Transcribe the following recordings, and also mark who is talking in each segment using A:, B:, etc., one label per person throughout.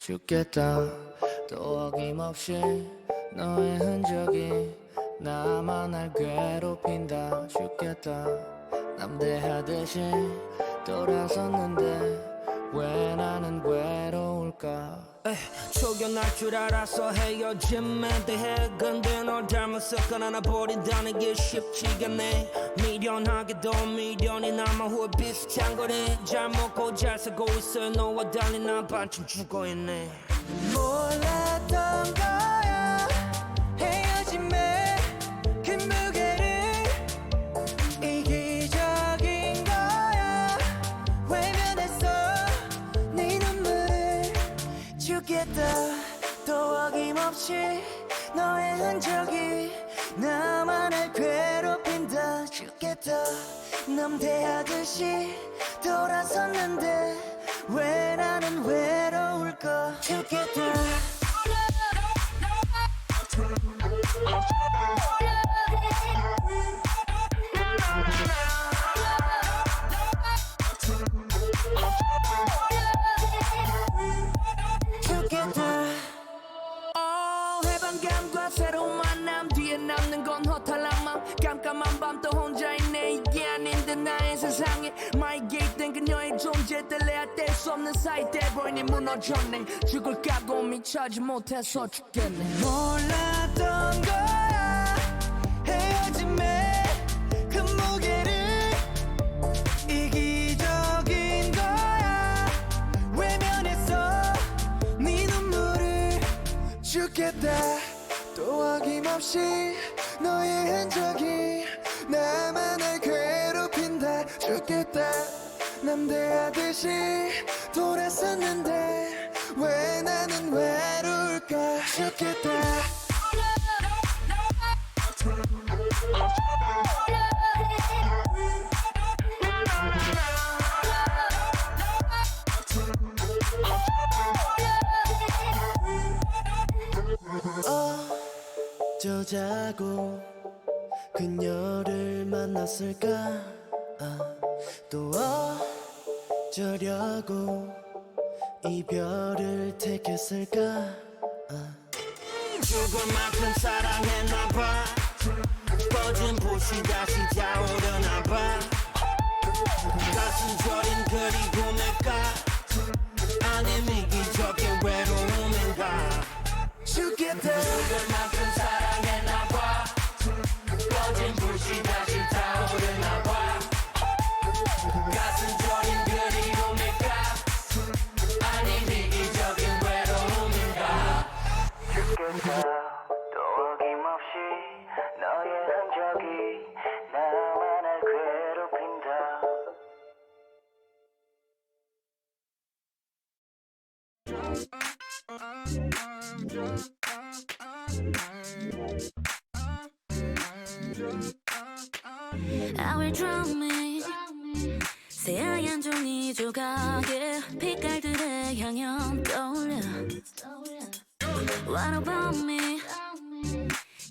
A: 죽겠다 또 어김없이 너의 흔적이 나만 날 괴롭힌다 죽겠다 남대하듯이 돌아섰는데 왜 나는 외로울까
B: 초견할 줄 알아서 헤어짐에 대해 근데 널 닮았을까 하나 버린다는 게 쉽지가 않네 미련하게도 미련이 남아 후회 비슷한 거네 잘 먹고 잘 살고 있어 너와 달리 난 반쯤 죽어있네
C: 몰랐던 거야 헤어짐에 그 무게를 이기적인 거야 외면했어 네 눈물을 죽겠다 또 어김없이 너의 흔적이 나만을 괴롭힌다 죽겠다 남대하듯이 돌아섰는데 왜 나는 외로울까 죽겠다
B: 해방감과 새로운 만남 뒤에 남는 건 허탈함만 깜깜한 밤 또 혼자 있네 이게 아닌데 나의 세상에 마이게이된 그녀의 존재 뗄래야 뗄 수 없는 사이 돼버리니 무너졌네 죽을 각오 미쳐지 못해서 죽겠네
C: 몰랐던 거야 헤어짐에 그 무게를 이기적인 거야 외면했어 네 눈물을 죽겠다 또 어김없이 너의 흔적이 나만을 괴롭힌다 죽겠다 남대하듯이 돌아섰는데 왜 나는 외로울까 죽겠다 어쩌자고 그녀를 만났을까 또 어쩌려고 이별을 택했을까
B: 죽을 만큼 사랑했나봐 꺼진 불씨 다시 타오르나봐 가슴 저린 그리움일까 아님 이기적인 외로움인가
C: 죽겠다
B: 죽을 만큼 사랑했나봐 꺼진 불씨 다시 타오르나봐 가슴 저린 그리움일까 아님 이기적인 외로움인가
C: 죽겠다 또 어김없이 너의 흔적이 나만을 괴롭힌다
D: I will drown me 새하얀 종이 조각에 빛깔들의 향연 떠올려 What about me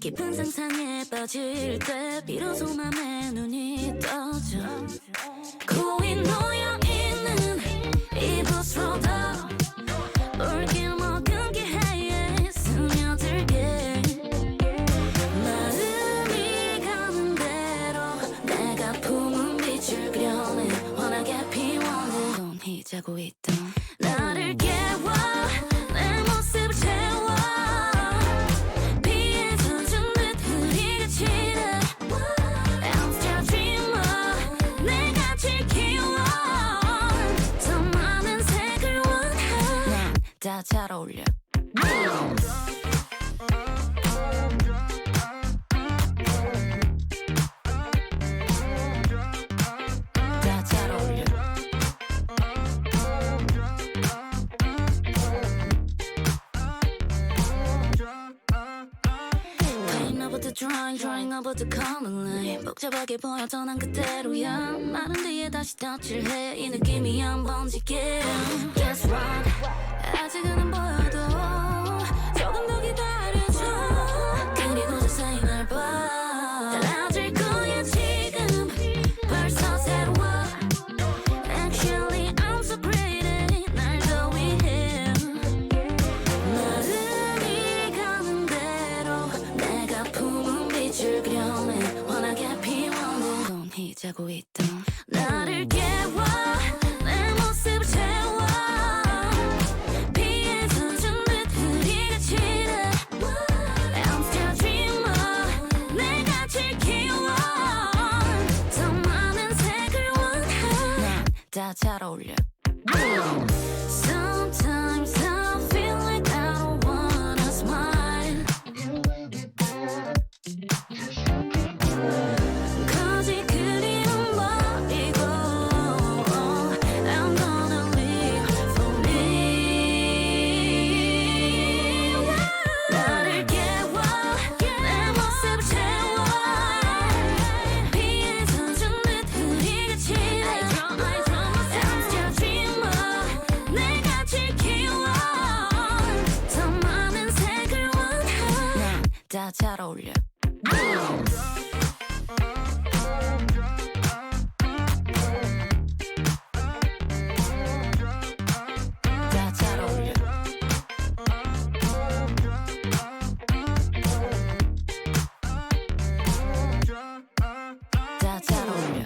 D: 깊은 상상에 빠질 때 비로소 맘에 눈이 떠져 고인 놓여있는 이곳으로 더 올길 먹은 기회에 스며들게 마음이 가는 대로 내가 품은 빛을 그려내 환하게 피워내 넌히 자고 있던 나를 깨워 내 모습을 채워 비에서 준 듯 흐리게 치네 I'm still dreamer 내가 제일 키워 더 많은 색을 원해 난 다 잘 어울려 다 잘 어울려 Paint over the drawing, drawing over the color line 복잡하게 보여도 난 그대로야 마른 뒤에 다시 덧칠해 이 느낌이 한 번 지게 Yes right 아직은 안 보여도 조금 더 기다려줘 그리고 자세히 날 봐 달라질 거야 지금 벌써 새로워 Actually I'm so pretty 날 더 위해 나를 깨워 내 모습을 채워 비에 젖은 듯 흐리게 치는 I'm still dreamer 내가 제일 귀여워 더 많은 색을 원해 다 잘 어울려 Sometimes I feel like I don't wanna smile 거짓 그림은 버리고 I'm gonna live for me 나를 깨워 내 모습을 채워 비에 젖은 듯 흐리게 치는 I'm still dreamer 내가 제일 귀여워 더 많은 색을 원해 다 잘 어울려 다 잘 어울려 다 잘 어울려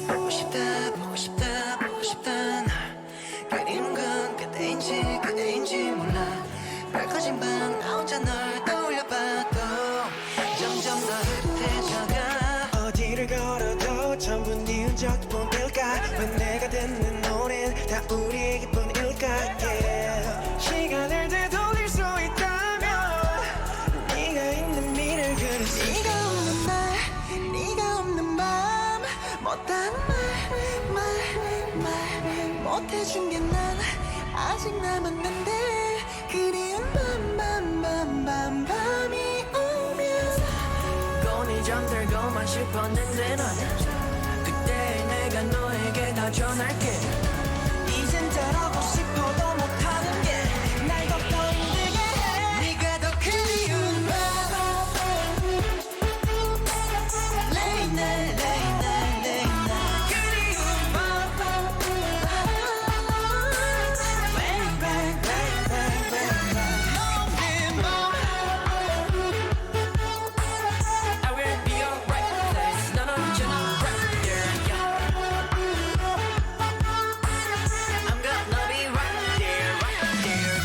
C: 보고 싶다 보고 싶다 보고 싶다 널 그리는 건 그대인지 몰라 밝아진 밤 나 혼자 널 떠올려봐도 점점 더 흐릿해져가 어디를 걸어도 전부 네 흔적뿐일까 왜 내가 듣는 노래는 다 우리의 뿐일까 yeah. 시간을 되돌릴 수 있다면 네가 있는 미래를 그릴 수 네가 없는 날 네가 없는 밤 못한 말 못해준 게 난 아직 남았는데 그리운 밤이 오면
B: 곤히 잠들고만 싶었는데 난 그때 내가 너에게 다 전할게
C: 이젠 잘하고 싶어도 못하는 게 날 더 힘들게 해 네가 더 그리운 밤 Late night 그리운 밤 Bang bang bang bang bang 모든 밤
B: I will be your right place 넌 언제나 right there yeah. I'm gonna be right there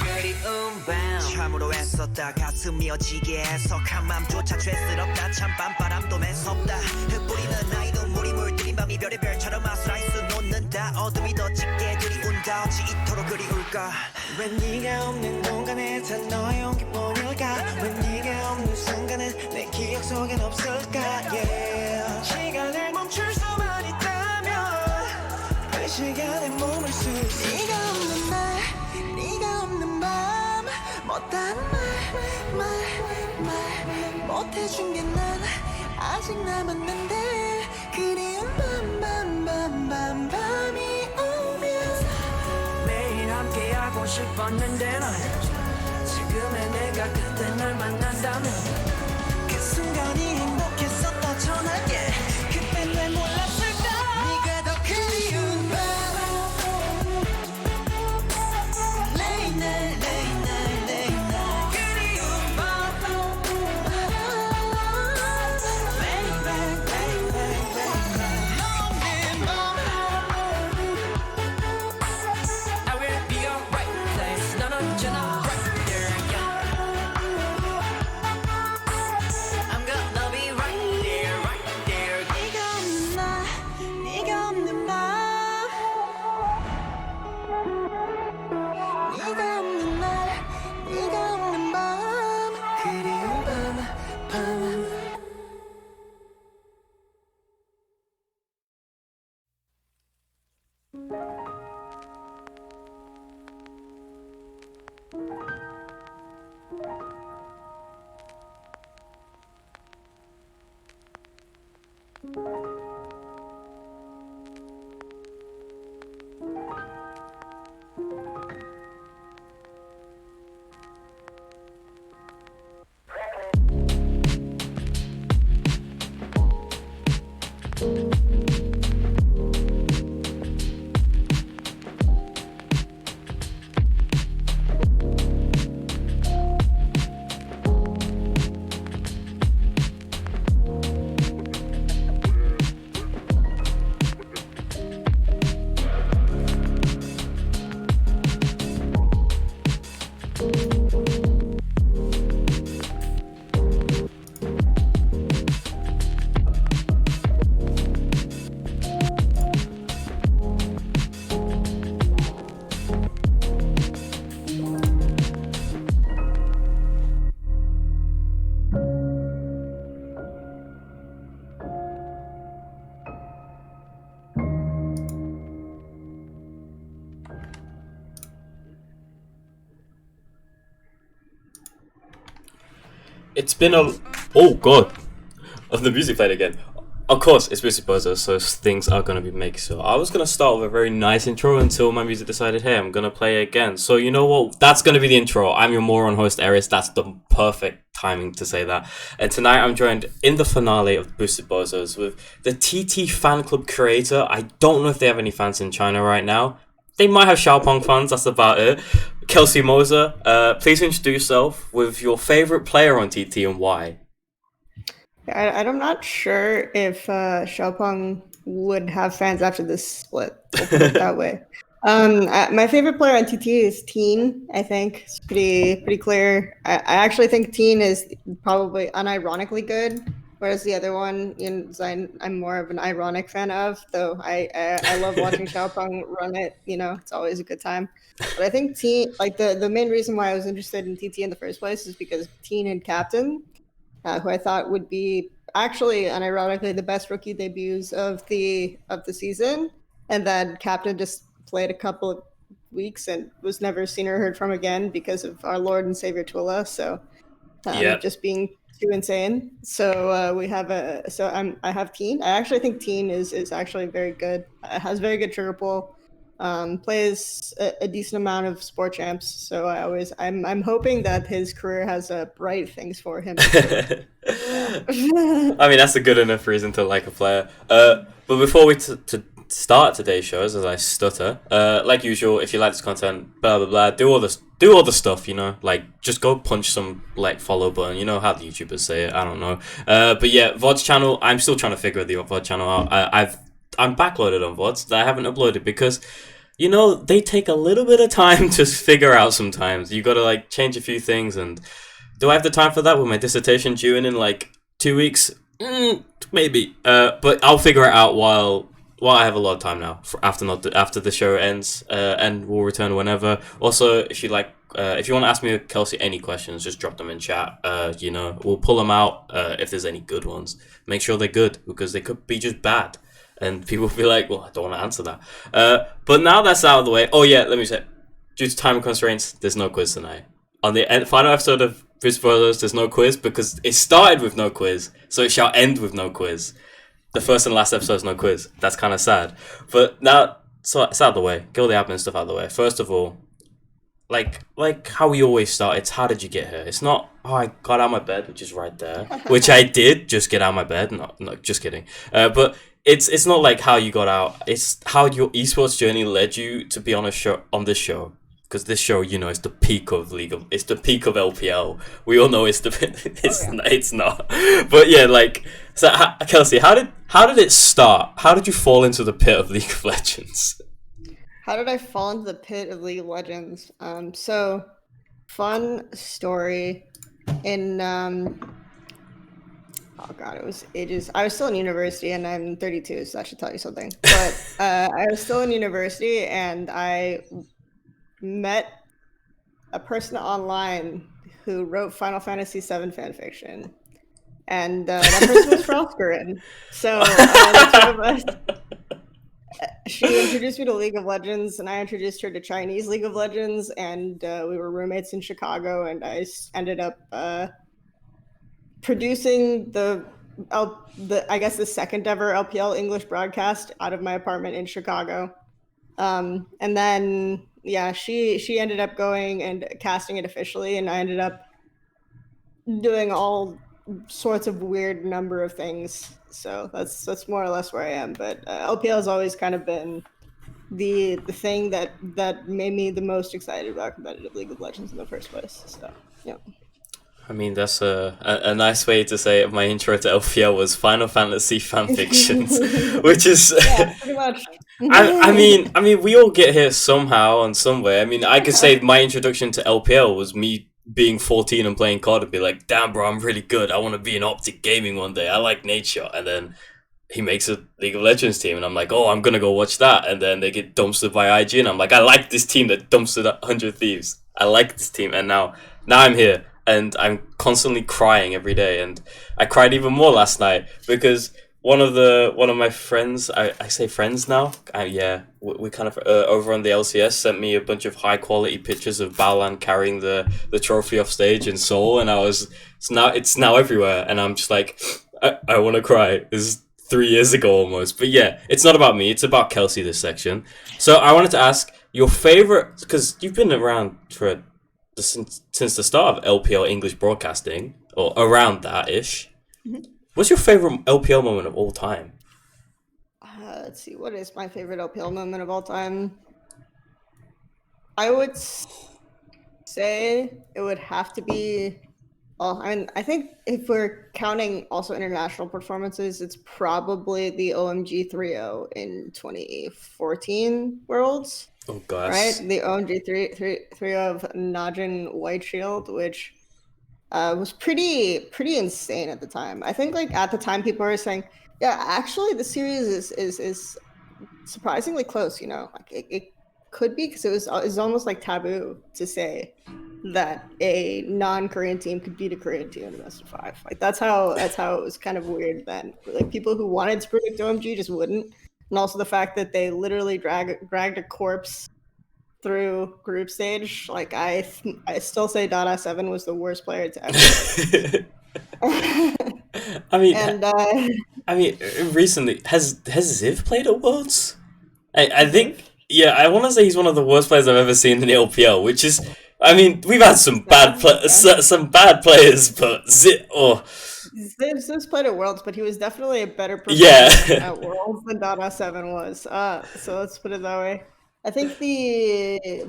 B: 그리운 밤
E: 참으로 애썼다 가슴이 어지게 해서 한 맘조차 죄스럽다 참 밤바람도 매섭다 흩뿌리는 나의 눈물이 물들인 밤이 별의별처럼 아슬아이스 놓는다 어둠이 더 짙게 들이운다 어찌 이토록 그리울까
C: 왜 네가 없는 공간에 다 너의 온기뿐일까 왜 네가 없는 순간은 내 기억 속엔 없을까 yeah. 시간을 멈출 수만 있다면 그 시간에 머물 수 있어 네가 없는 날 네가 없는 밤 못한 말 못해준 게 난 아직 남았는데 그리운 밤이 오면
B: 매일 함께하고 싶었는데 난 지금의 내가 그때 널 만난다면
C: 그 순간이 행복했었다 전할게 그땐 왜 몰랐을까 네가 더 그리운 밤 Late night 그리운 밤 Bang bang bang bang bang 모든 밤
B: I will be your right place 넌 언제나 right there yeah. I'm gonna be right there
C: 네가 없는 날 네가 없는 밤 네가 없는 날 네가 없는 밤 그리운 밤
F: It's been a oh god of the music played again. Of course, it's music Bozos, so things are gonna be mixed. So I was gonna start with a very nice intro until my music decided, hey, I'm gonna play it again. So you know what? That's gonna be the intro. I'm your moron host, Erys. That's the perfect timing to say that. And tonight I'm joined in the finale of Boosted Bozos with the TT fan club creator. I don't know if they have any fans in China right now. They might have Xiaopeng fans, that's about it. Kelsey Moser, please introduce yourself with your favorite player on TT and why.
G: I'm not sure if Xiaopeng would have fans after this split. We'll put it that way. My favorite player on TT is Teen. I think it's pretty clear. I actually think Teen is probably unironically good, whereas the other one, I'm more of an ironic fan of. Though I love watching Xiaopeng run it. It's always a good time. But I think Teen, like the main reason why I was interested in TT in the first place is because Teen and Captain. Who I thought would be actually unironically the best rookie debuts of the season, and then Captain just played a couple of weeks and was never seen or heard from again because of our Lord and Savior Twila. So just being too insane. So I have Teen. I actually think Teen is actually very good. Has very good trigger pull. Plays a decent amount of sport champs, so I'm hoping that his career has bright things for him.
F: I mean, that's a good enough reason to like a player. But before we to start today's shows, as I stutter, like usual, if you like this content, blah blah blah, do all the stuff, like just go punch some like follow button. You know how the YouTubers say it. I don't know. But yeah, VOD's channel. I'm still trying to figure the VOD channel out. I'm backloaded on VODs that I haven't uploaded because, they take a little bit of time to figure out sometimes. You gotta like change a few things, and do I have the time for that with my dissertation due in like 2 weeks? Maybe. But I'll figure it out while I have a lot of time now after the show ends, and we'll return whenever. Also, if you want to ask me, Kelsey, any questions, just drop them in chat. We'll pull them out if there's any good ones. Make sure they're good because they could be just bad. And people will be like, well, I don't want to answer that. But now that's out of the way. Oh, yeah, let me say, due to time constraints, there's no quiz tonight. On the final episode of Boosted Bozos, there's no quiz because it started with no quiz, so it shall end with no quiz. The first and last episode is no quiz. That's kind of sad. But now, so it's out of the way. Get all the admin stuff out of the way. First of all, like how we always start, it's how did you get here? It's not, oh, I got out of my bed, which is right there, which I did just get out of my bed. No, just kidding. But it's not like how you got out. It's how your esports journey led you to be on this show. Because this show, it's the peak of it's the peak of LPL. We all know it's not. But yeah, Kelsey, how did it start? How did you fall into the pit of League of Legends?
G: How did I fall into the pit of League of Legends? So fun story. In oh god, it was ages. I was still in university, and I'm 32, so that should tell you something. But I was still in university, and I met a person online who wrote Final Fantasy VII fanfiction, and that person was Frostgrin. So the two of us. She introduced me to League of Legends, and I introduced her to Chinese League of Legends, and we were roommates in Chicago, and I ended up producing the second ever LPL English broadcast out of my apartment in Chicago. And then she ended up going and casting it officially, and I ended up doing all sorts of weird number of things. So that's more or less where I am. But LPL has always kind of been the thing that made me the most excited about competitive League of Legends in the first place. So yeah.
F: I mean, that's a nice way to say it. My intro to LPL was Final Fantasy fanfictions, which is
G: Yeah, pretty much.
F: I mean, we all get here somehow and some way. I mean, I could say my introduction to LPL was me being 14 and playing COD and be like, damn, bro, I'm really good. I want to be in Optic Gaming one day. I like nature. And then he makes a League of Legends team, and I'm like, oh, I'm going to go watch that. And then they get dumpstered by IG, and I'm like, I like this team that dumpstered 100 Thieves. I like this team. And now I'm here, and I'm constantly crying every day. And I cried even more last night because one of my friends, I say friends now, we kind of over on the LCS sent me a bunch of high quality pictures of Baolan carrying the trophy off stage in Seoul, and it's now everywhere, and I'm just like, I want to cry. This is 3 years ago almost, but yeah, it's not about me. It's about Kelsey this section. So I wanted to ask your favorite, because you've been around since the start of LPL English broadcasting, or around that ish. Mm-hmm. What's your favorite LPL moment of all time?
G: Let's see. What is my favorite LPL moment of all time? I would say it would have to be. Well, I mean, I think if we're counting also international performances, it's probably the OMG 3-0 in 2014 Worlds.
F: Oh gosh.
G: Right? The OMG 3-0 of Najin White Shield, which was pretty insane at the time. I think like at the time people were saying, yeah, actually the series is surprisingly close. You know, like it could be, because it was almost like taboo to say that a non-Korean team could beat a Korean team in the best of 5. Like that's how it was kind of weird then. Like people who wanted to predict OMG just wouldn't, and also the fact that they literally dragged a corpse through group stage. Like I still say Dada 7 was the worst player to ever.
F: I mean, recently has Ziv played at Worlds? I think, yeah, I want to say he's one of the worst players I've ever seen in the LPL, which is, I mean, we've had some bad players, but
G: Ziv's played at Worlds, but he was definitely a better performer at Worlds than Dada 7 was. So let's put it that way. I think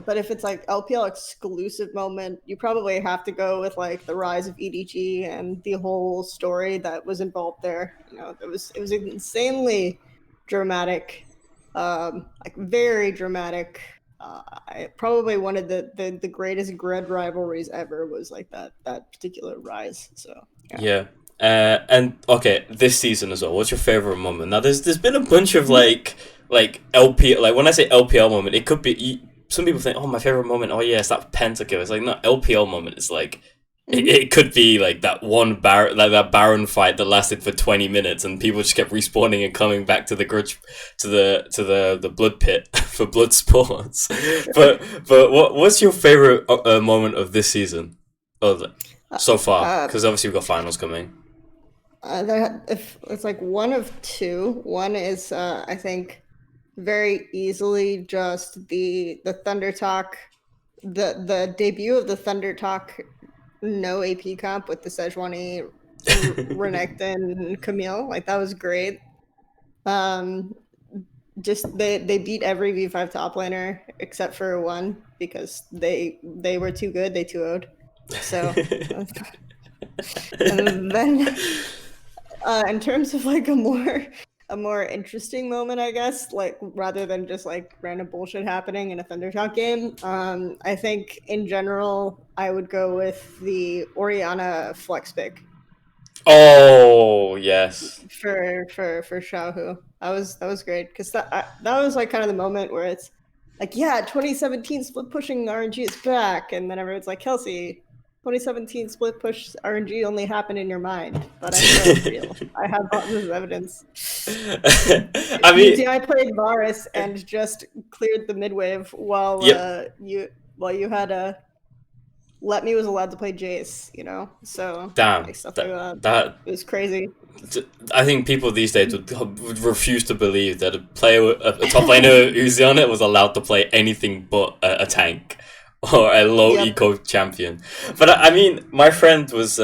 G: but if it's like LPL exclusive moment, you probably have to go with like the rise of EDG and the whole story that was involved there. You know, it was insanely dramatic, like very dramatic. Probably one of the greatest Gred rivalries ever was like that particular rise. So
F: yeah. And okay, this season as well, what's your favorite moment? Now there's been a bunch of like LPL, like when I say LPL moment, it could be, some people think, oh, my favorite moment, oh yeah, it's that pentakill. It's like, no, LPL moment is like, it could be like that that Baron fight that lasted for 20 minutes and people just kept respawning and coming back to the grudge, to the blood pit for blood sports. but what's your favorite moment of this season, so far? Because obviously we've got finals coming.
G: If it's like one of two. One is I think very easily just the Thunder Talk, the debut of the Thunder Talk no AP comp with the Sejuani, Renekton, and Camille. Like that was great. Just they beat every V5 top laner except for one because they were too good. They 2-0'd. So and then in terms of like a more interesting moment, I guess, like rather than just like random bullshit happening in a Thunder Talk game, I think in general I would go with the Orianna flex pick.
F: Oh yes.
G: For Xiaohu. That was great because that was like kind of the moment where it's like, yeah, 2017 split pushing RNG is back, and then everyone's like, Kelsey, 2017 split push RNG only happened in your mind, but I know it's real. I have all this evidence.
F: I mean,
G: I played Varus and just cleared the mid wave while you had Let Me was allowed to play Jace, you know. So
F: damn,
G: like, stuff like that it was crazy.
F: I think people these days would refuse to believe that a top laner who's on it was allowed to play anything but a tank or a low eco champion. But I mean, my friend was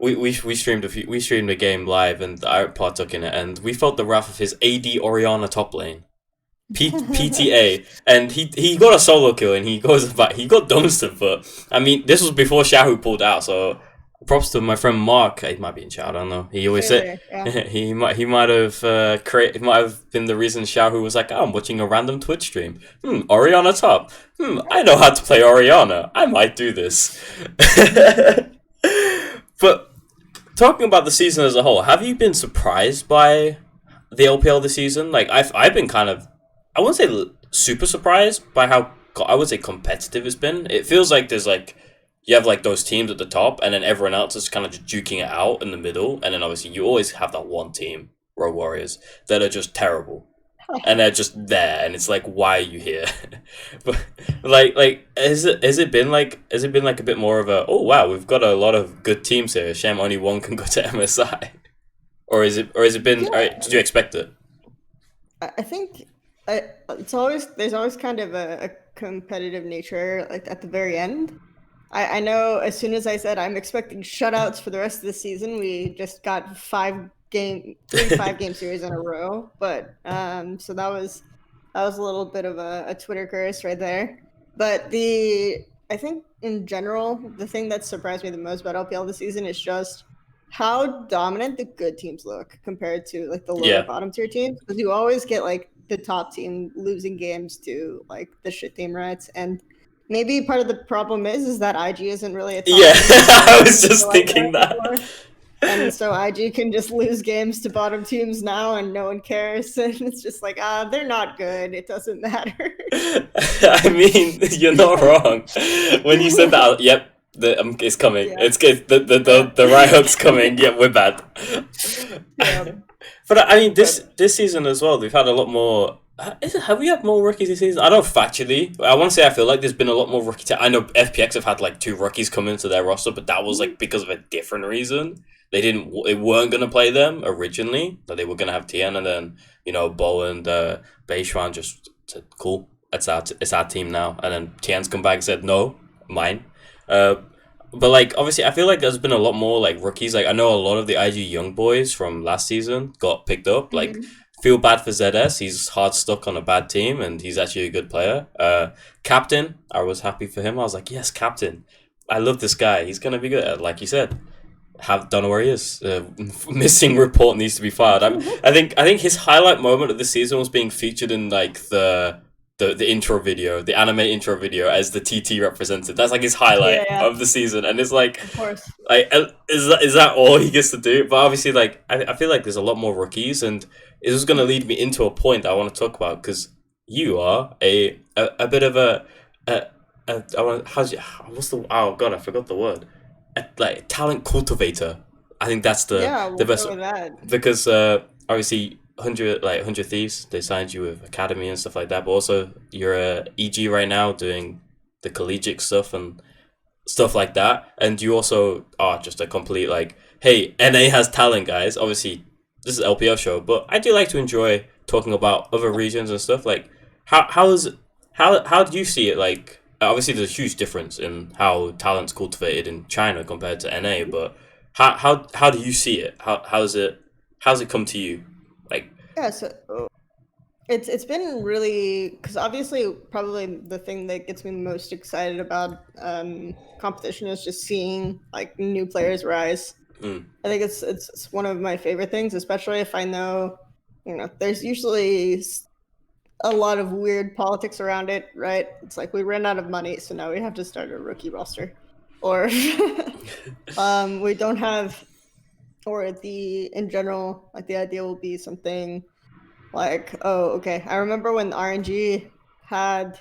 F: we streamed we streamed a game live, and I partook in it, and we felt the wrath of his AD Orianna top lane. PTA, and he got a solo kill, and he got dumpstered. But I mean, this was before Shahu pulled out, so props to my friend Mark. He might be in chat. I don't know. He always said he might have been the reason Shahu was like, oh, I'm watching a random Twitch stream. Orianna top. I know how to play Orianna. I might do this. But talking about the season as a whole, have you been surprised by the LPL this season? Like I've been kind of, I wouldn't say super surprised by how, I would say, competitive it's been. It feels like there's like, you have like those teams at the top, and then everyone else is kind of just duking it out in the middle, and then obviously you always have that one team, Road Warriors, that are just terrible, and they're just there, and it's like, why are you here? But like has it been like a bit more of a, oh wow, we've got a lot of good teams here. Shame only one can go to MSI, or is it been? Yeah. Did you expect it?
G: I think there's always kind of a competitive nature like at the very end. I know as soon as I said I'm expecting shutouts for the rest of the season, we just got 5 game series in a row. But so that was a little bit of a Twitter curse right there. But I think in general, the thing that surprised me the most about LPL this season is just how dominant the good teams look compared to like the lower bottom tier teams. Because you always get like the top team losing games to like the shit team, right? And maybe part of the problem is that IG isn't really a top team.
F: I was just thinking that.
G: And so IG can just lose games to bottom teams now, and no one cares. And it's just like, they're not good. It doesn't matter.
F: I mean, you're not wrong. When you said that, yep, it's coming. Yeah. It's good. The riot's coming. Yep, we're bad. Yeah. But I mean, this season as well, we've had a lot more. Have we had more rookies this season? I don't factually. I want to say I feel like there's been a lot more rookie. I know FPX have had like 2 rookies come into their roster, but that was like because of a different reason. They weren't gonna play them originally. But they were gonna have Tian, and then Bo and Beishuan just said, "Cool, it's our team now." And then Tian's come back and said, "No, mine." But like obviously, I feel like there's been a lot more like rookies. Like I know a lot of the IG young boys from last season got picked up. Like. Feel bad for ZS. He's hard stuck on a bad team, and he's actually a good player. Captain, I was happy for him. I was like, yes, Captain. I love this guy. He's gonna be good. Like you said, don't know where he is. Missing report needs to be filed. I think his highlight moment of the season was being featured in like the intro video, the anime intro video as the TT representative. That's like his highlight of the season, and it's like, of course, like is that all he gets to do? But obviously, like I feel like there's a lot more rookies, and it was going to lead me into a point that I want to talk about, because you are a bit of oh god, I forgot the word. Like talent cultivator. I think that's the best. Go with that. Because obviously 100 Thieves, they signed you with Academy and stuff like that, but also you're a EG right now doing the collegiate stuff and stuff like that, and you also are just a complete like, hey, NA has talent, guys. Obviously this is an LPL show, but I do like to enjoy talking about other regions and stuff. Like how do you see it? Like obviously there's a huge difference in how talent's cultivated in China compared to NA, but how do you see it? How's it come to you? Like
G: so it's been really, because obviously probably the thing that gets me most excited about competition is just seeing like new players rise. I think it's one of my favorite things, especially if I know, there's usually a lot of weird politics around it, right? It's like we ran out of money, so now we have to start a rookie roster, or we don't have, or in general, like the idea will be something like, oh, okay, I remember when RNG had,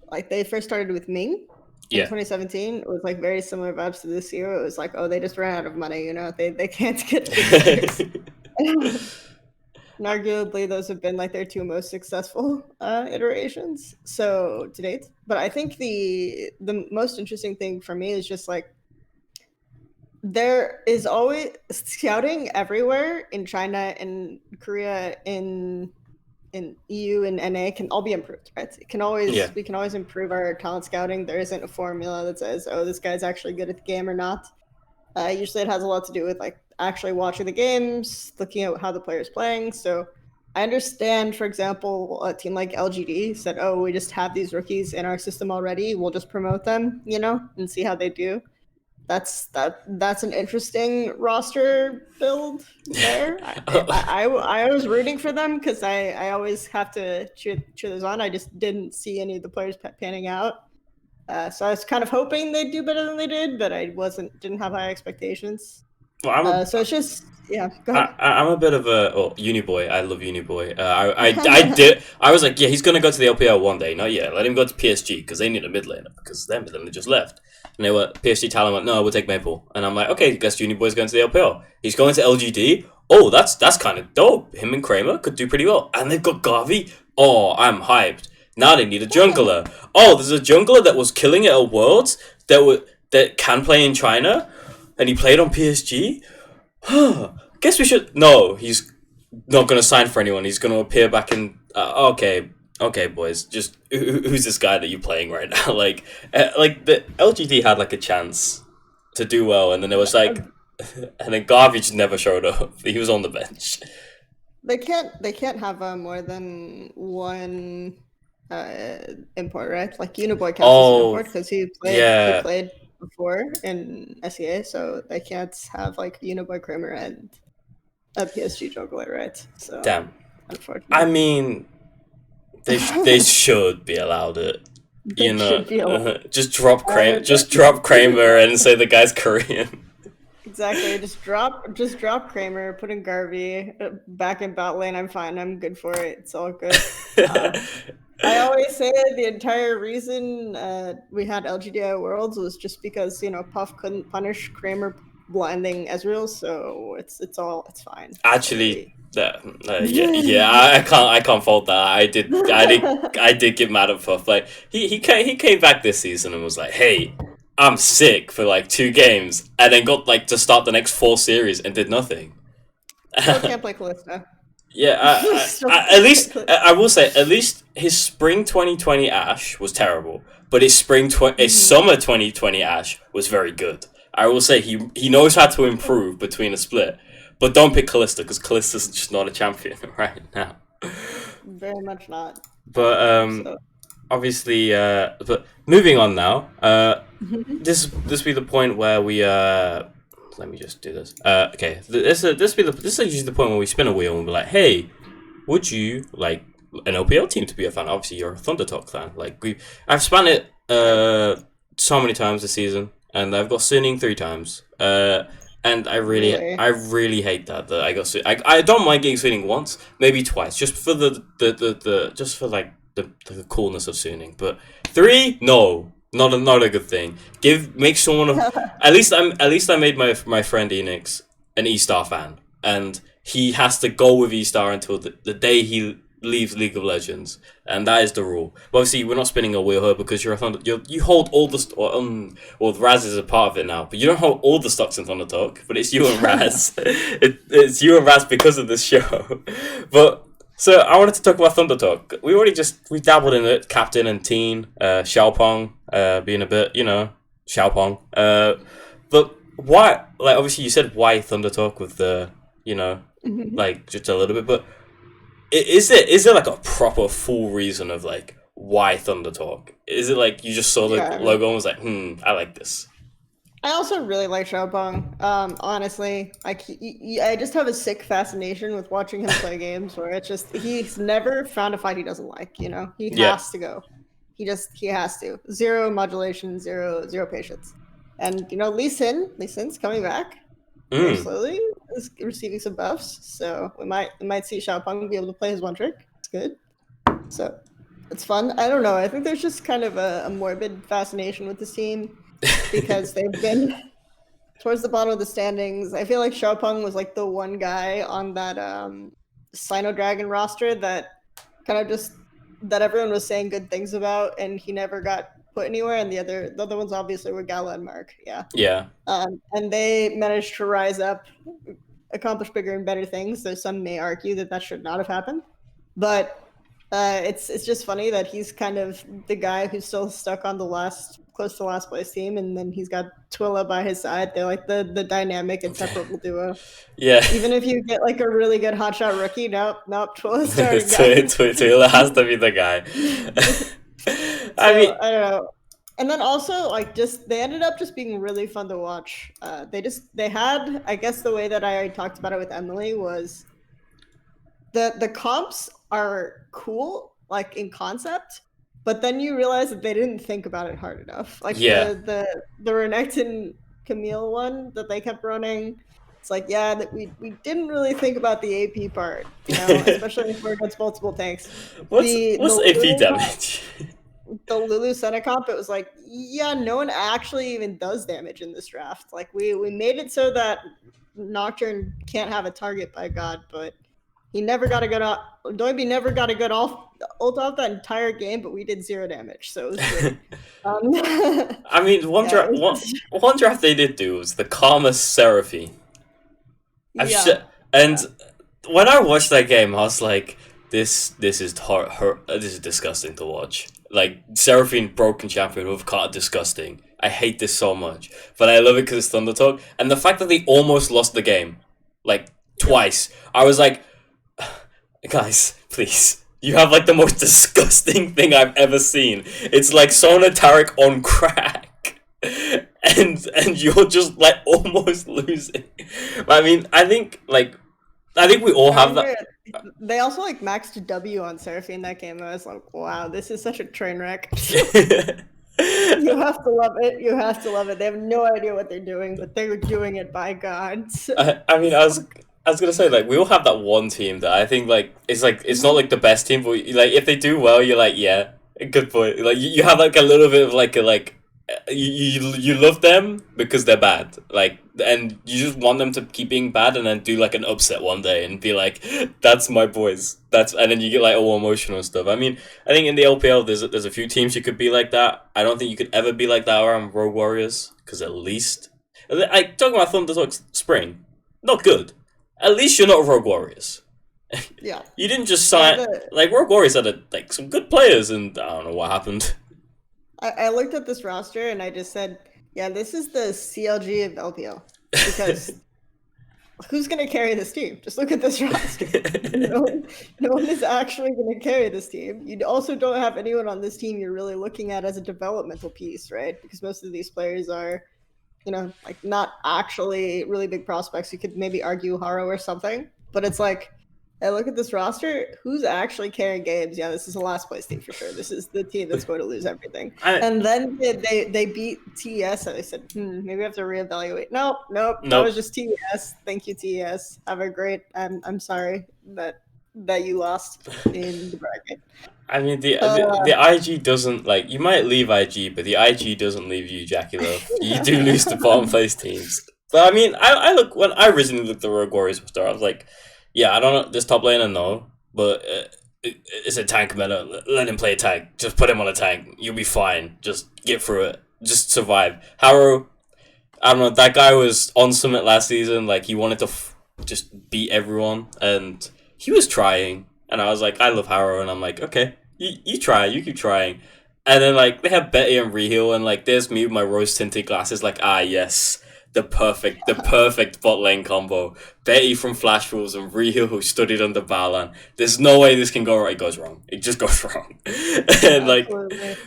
G: like they first started with Ming. In 2017, it was like very similar vibes to this year. It was like, oh, they just ran out of money, they can't get fixtures. And arguably those have been like their 2 most successful iterations to date. But I think the most interesting thing for me is just like, there is always scouting everywhere in China, in Korea, in EU and NA can all be improved, right? We can always improve our talent scouting. There isn't a formula that says, oh, this guy's actually good at the game or not. Usually it has a lot to do with like actually watching the games, looking at how the player's playing. So I understand, for example, a team like LGD said, "Oh, we just have these rookies in our system already. We'll just promote them, and see how they do." That's an interesting roster build there. I was rooting for them because I always have to cheer those on. I just didn't see any of the players panning out. So I was kind of hoping they'd do better than they did, but I didn't have high expectations.
F: Well,
G: So it's just go ahead.
F: I'm a bit of a uni boy. I love uni boy. I was like, yeah, he's gonna go to the LPL one day. Not yet. Let him go to PSG because they need a mid laner because their mid laner just left. And they were PSG talent went, no, we'll take Maple. And I'm like, okay, guess uni boy's going to the LPL. He's going to LGD. Oh, that's kind of dope. Him and Kramer could do pretty well. And they've got Garvey. Oh, I'm hyped. Now they need a jungler. Oh, there's a jungler that was killing it at Worlds that can play in China, and he played on PSG. Guess we should. No, he's not going to sign for anyone. He's going to appear back in. Okay, boys. Just who's this guy that you're playing right now? Like the LGD had like a chance to do well, and then it was like, and then Garvey just never showed up. He was on the bench.
G: They can't have more than one import, right? Like Uniboy counts as an import because he played before in SEA, so they can't have like Uniboy, Kramer, and a PSG jungler, right? So
F: damn.
G: Unfortunately.
F: I mean, they should be allowed it. Just drop Kramer and say the guy's Korean.
G: Exactly. Just drop Kramer, put in Garvey back in bot lane. I'm fine. I'm good for it. It's all good. I always say the entire reason we had LGDI Worlds was just because Puff couldn't punish Kramer blinding Ezreal, so it's fine.
F: Actually, I can't fault that. I did get mad at Puff. Like he came back this season and was like, hey, I'm sick for like 2 games, and then got like to start the next 4 series and did nothing.
G: Still can't play Kalista.
F: Yeah, at least I will say, at least his spring 2020 Ash was terrible, but his summer 2020 Ash was very good. I will say he knows how to improve between a split, but don't pick Kalista because Kalista's just not a champion right now.
G: Very much not.
F: But obviously, but moving on now. This be the point where we Let me just do this. Okay, this is usually the point where we spin a wheel and we're like, hey, would you like an LPL team to be a fan? Obviously, you're a Thunder Talk fan. Like I've spun it so many times this season, and I've got Sinning 3 times. And I really hate that I got I don't mind getting Sinning once, maybe twice, just for the coolness of Sinning. But 3, no. Not a good thing. Make someone at least I made my friend Enix an E-Star fan, and he has to go with E-Star until the day he leaves League of Legends, and that is the rule. But obviously, we're not spinning a wheel here because you're a Thunder. You hold all the well, Raz is a part of it now, but you don't hold all the stocks in Thunder Talk. But it's you and Raz. It's you and Raz because of this show. But. So I wanted to talk about Thunder Talk. We dabbled in it, Captain and Teen, Xiaopeng, being a bit, Xiaopeng. But why? Like, obviously, you said why Thunder Talk with the, like just a little bit. But is there like a proper full reason of like why Thunder Talk? Is it like you just saw the logo and was like, I like this?
G: I also really like Xiaopeng. Honestly, I just have a sick fascination with watching him play games where it's just he's never found a fight he doesn't like. He has to go. He has to. 0 modulation, zero patience. And Lee Sin's coming back very slowly. Is receiving some buffs, so we might see Xiaopeng be able to play his one trick. It's good. So it's fun. I don't know. I think there's just kind of a morbid fascination with this team. Because they've been towards the bottom of the standings. I feel like Xiaopeng was like the one guy on that Sino Dragon roster that kind of just that everyone was saying good things about, and he never got put anywhere. And the other ones obviously were Gala and Mark. Yeah. And they managed to rise up, accomplish bigger and better things. So some may argue that should not have happened, but it's just funny that he's kind of the guy who's still stuck on the last close to last place team, and then he's got Twilla by his side. They're like the dynamic inseparable duo.
F: Yeah.
G: Even if you get like a really good hotshot rookie, nope, Twilla's starting guy.
F: Twila has to be the guy. I
G: So,
F: mean,
G: I don't know. And then also like just they ended up just being really fun to watch. They had, I guess the way that I talked about it with Emily was the comps are cool, like in concept, but then you realize that they didn't think about it hard enough. Like
F: Yeah.
G: the Renekton Camille one that they kept running. It's like, yeah, that we didn't really think about the AP part, you know, especially if we're against multiple tanks.
F: what's
G: The
F: AP
G: Lulu
F: damage?
G: the Lulu Senna comp, it was like, yeah, no one actually even does damage in this draft. Like we made it so that Nocturne can't have a target by God, but he never got a good Doiby never got a good ult off that entire game, but we did 0 damage, so it was good.
F: I mean, one draft they did do was the Karma Seraphine. And when I watched that game, I was like, this is this is disgusting to watch. Like Seraphine broken champion with card, disgusting. I hate this so much, but I love it because it's Thunder Talk, and the fact that they almost lost the game, like twice. I was like, guys, please. You have like the most disgusting thing I've ever seen. It's like Sona Tarek on crack. And you're just like almost losing. I mean, I think we all have that.
G: They also like maxed W on Seraphine that game. I was like, wow, this is such a train wreck. You have to love it. You have to love it. They have no idea what they're doing, but they were doing it by God.
F: I mean, I was gonna say, like, we all have that one team that I think it's not like the best team, but like if they do well, you're like, yeah, good point. Like you have like a little bit of you love them because they're bad, like, and you just want them to keep being bad and then do like an upset one day and be like, that's my boys. And then you get like all emotional and stuff. I mean, I think in the LPL there's a few teams you could be like that. I don't think you could ever be like that around Rogue Warriors, because at least talking about Thunder Talk Spring, not good. At least you're not Rogue Warriors.
G: Yeah.
F: You didn't just sign like Rogue Warriors had like some good players, and I don't know what happened.
G: I looked at this roster and I just said, yeah, this is the CLG of LPL. Because who's going to carry this team? Just look at this roster. No one is actually going to carry this team. You also don't have anyone on this team you're really looking at as a developmental piece, right? Because most of these players are, you know, like not actually really big prospects. You could maybe argue Haro or something. But it's like, I look at this roster, who's actually carrying games? Yeah, this is the last place team for sure. This is the team that's going to lose everything. And then they beat TES, and I said, maybe we have to reevaluate. Nope. That was just TES. Thank you, TES. Have a great. I'm sorry that you lost in the bracket.
F: I mean, the IG doesn't, like, you might leave IG, but the IG doesn't leave you, Jackie Love. You do lose to bottom place teams. But I mean, when I originally looked at the Rogue Warriors roster, I was like, yeah, I don't know this top laner, no, but it's a tank meta. Let him play a tank. Just put him on a tank. You'll be fine. Just get through it. Just survive. Haro, I don't know. That guy was on Summit last season. Like, he wanted to just beat everyone, and he was trying. And I was like, I love Haro, and I'm like, okay, you try, you keep trying. And then like they have Betty and Reheal, and like there's me with my rose tinted glasses, like, yes. The perfect bot lane combo. Betty from Flash Rules and Reheal who studied under Balan. There's no way this can go right. It goes wrong. It just goes wrong. And like,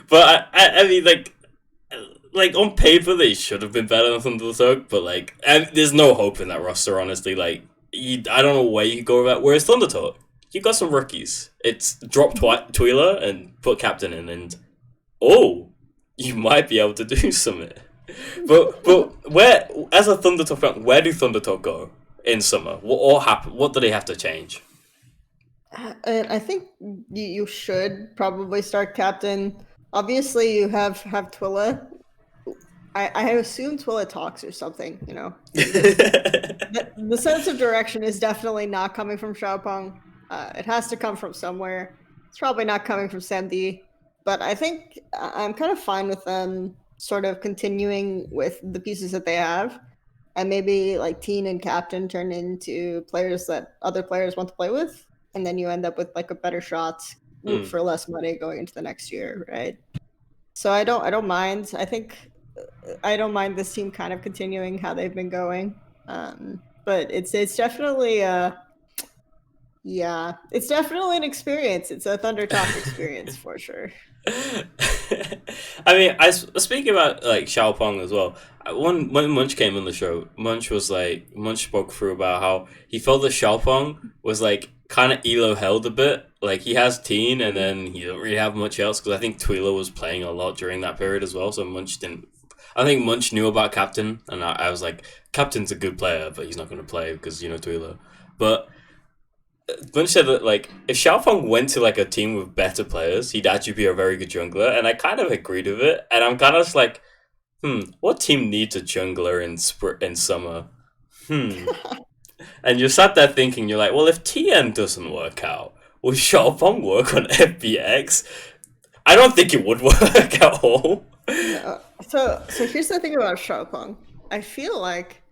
F: but I mean, like on paper they should have been better than Thunder Talk, but like, there's no hope in that roster. Honestly, like, I don't know where you could go with that. Whereas Thunder Talk, you got some rookies. It's drop Twila and put Captain in, and you might be able to do something. But where, as a Thunder Talk fan, where do Thunder Talk go in summer? What happen? What do they have to change?
G: I think you should probably start Captain. Obviously, you have Twila. I assume Twila talks or something. You know, the sense of direction is definitely not coming from Xiaopeng. It has to come from somewhere. It's probably not coming from Sandy. But I think I'm kind of fine with them sort of continuing with the pieces that they have, and maybe like Teen and Captain turn into players that other players want to play with, and then you end up with like a better shot for less money going into the next year, right? So I don't mind. I think I don't mind this team kind of continuing how they've been going. But it's definitely yeah, it's definitely an experience. It's a Thunder Talk experience for sure.
F: I mean, speaking about like Xiaopeng as well. When Munch came on the show, Munch spoke through about how he felt that Xiaopeng was like kind of elo held a bit. Like he has Teen, and then he don't really have much else because I think Twila was playing a lot during that period as well. So Munch didn't. I think Munch knew about Captain, and I was like, Captain's a good player, but he's not going to play because Twila. But Bunch said that like if Xiaofeng went to like a team with better players, he'd actually be a very good jungler, and I kind of agreed with it. And I'm kind of just like, what team needs a jungler in summer? And you're sat there thinking, you're like, well, if TN doesn't work out, will Xiaofeng work on FBX? I don't think it would work at all.
G: So here's the thing about Xiaopeng. I feel like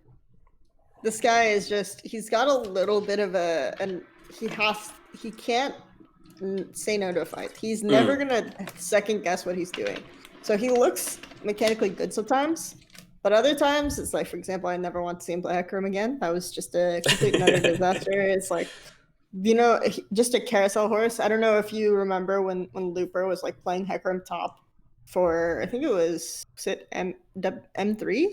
G: this guy is he's got a little bit of and he can't say no to a fight. He's never gonna second guess what he's doing. So he looks mechanically good sometimes, but other times it's like, for example, I never want to see him play Hecarim again. That was just a complete and utter disaster. It's like, just a carousel horse. I don't know if you remember when Looper was like playing Hecarim top for, I think it was M3?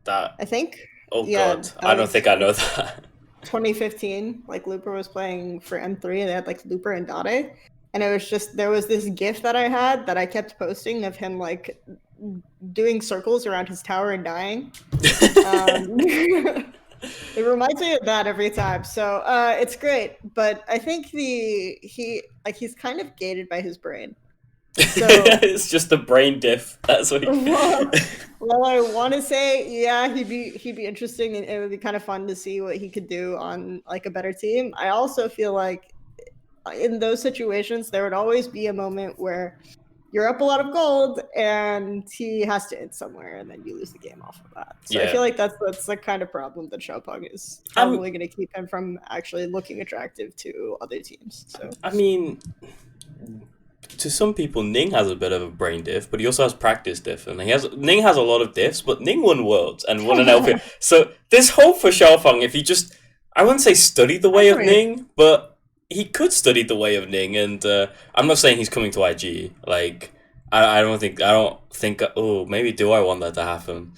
F: That,
G: I think.
F: oh
G: Yeah,
F: god, I don't think I know that.
G: 2015, like Looper was playing for M3 and they had like Looper and Dade. And it was just, there was this gif that I had that I kept posting of him like doing circles around his tower and dying. It reminds me of that every time. So it's great. But I think he's kind of gated by his brain. So,
F: it's just a brain diff. That's what.
G: Well, I want to say, yeah, he'd be interesting, and it would be kind of fun to see what he could do on like a better team. I also feel like in those situations, there would always be a moment where you're up a lot of gold, and he has to hit somewhere, and then you lose the game off of that. So I feel like that's the kind of problem that Xiaopeng is probably going to keep him from actually looking attractive to other teams. So
F: I mean, to some people, Ning has a bit of a brain diff, but he also has practice diff, and Ning has a lot of diffs, but Ning won Worlds and won an LP. So there's hope for Xiaofeng if he just, I wouldn't say study the way of Ning, but he could study the way of Ning, and I'm not saying he's coming to IG. Like, I don't think. Oh, maybe do I want that to happen?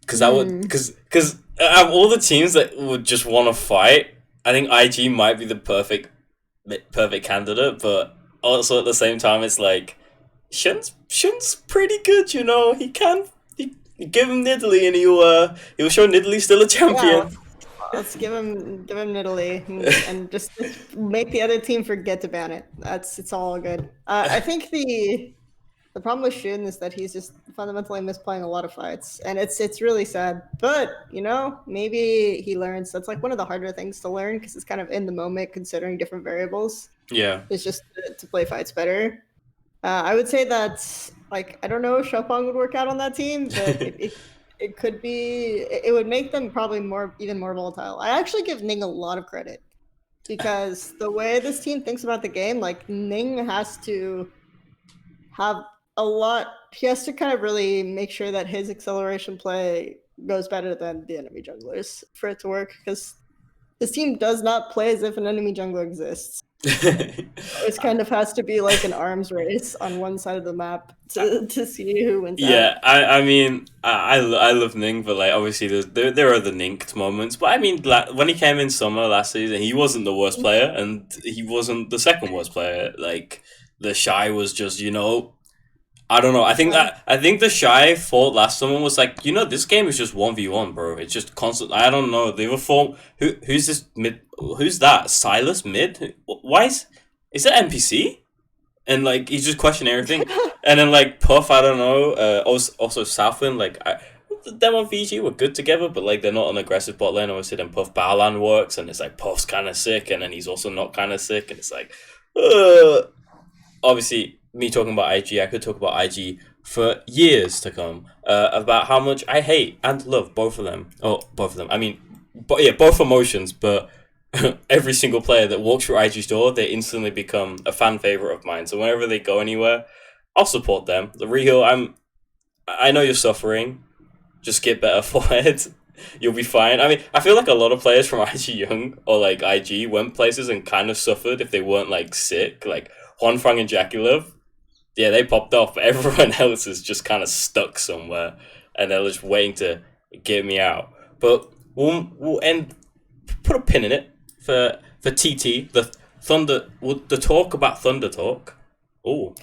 F: Because I would, because of all the teams that would just want to fight, I think IG might be the perfect candidate, but also at the same time, it's like Shun's pretty good, He give him Nidalee, and he'll show Nidalee still a champion.
G: Yeah. Let's give him Nidalee and just make the other team forget to ban it. It's all good. I think the problem with Shun is that he's just fundamentally misplaying a lot of fights, and it's really sad. But maybe he learns. That's like one of the harder things to learn because it's kind of in the moment, considering different variables.
F: Yeah,
G: it's just to play fights better. I would say that like I don't know if Xiaopeng would work out on that team, but it could be. It would make them probably even more volatile. I actually give Ning a lot of credit because the way this team thinks about the game, like Ning has to have a lot. He has to kind of really make sure that his acceleration play goes better than the enemy junglers for it to work. Because this team does not play as if an enemy jungler exists. It kind of has to be like an arms race on one side of the map to see who wins.
F: Yeah, I mean, I love Ning, but like obviously there are the Ninked moments. But I mean, when he came in summer last season, he wasn't the worst player, and he wasn't the second worst player. Like the Shy was just I don't know. I think the Shy thought last summer was like, this game is just 1v1, bro. It's just constant. I don't know. They were who's this mid? Who's that? Silas mid? Why is that NPC? And like he's just questioning everything. And then like Puff, I don't know. Also Southland, like them on VG were good together, but like they're not an aggressive bot lane. Obviously, then Puff Balan works, and it's like Puff's kind of sick, and then he's also not kind of sick, and it's like, obviously. Me talking about IG, I could talk about IG for years to come about how much I hate and love both of them. Oh, both of them. I mean, both emotions, but every single player that walks through IG's door, they instantly become a fan favorite of mine. So whenever they go anywhere, I'll support them. The Rio, I know you're suffering. Just get better forward. You'll be fine. I mean, I feel like a lot of players from IG Young or like IG went places and kind of suffered if they weren't like sick. Like Huanfang and Jakulov, yeah, they popped off, but everyone else is just kind of stuck somewhere, and they're just waiting to get me out. But we'll end, put a pin in it for TT, the Thunder, the talk about Thunder talk. Oh,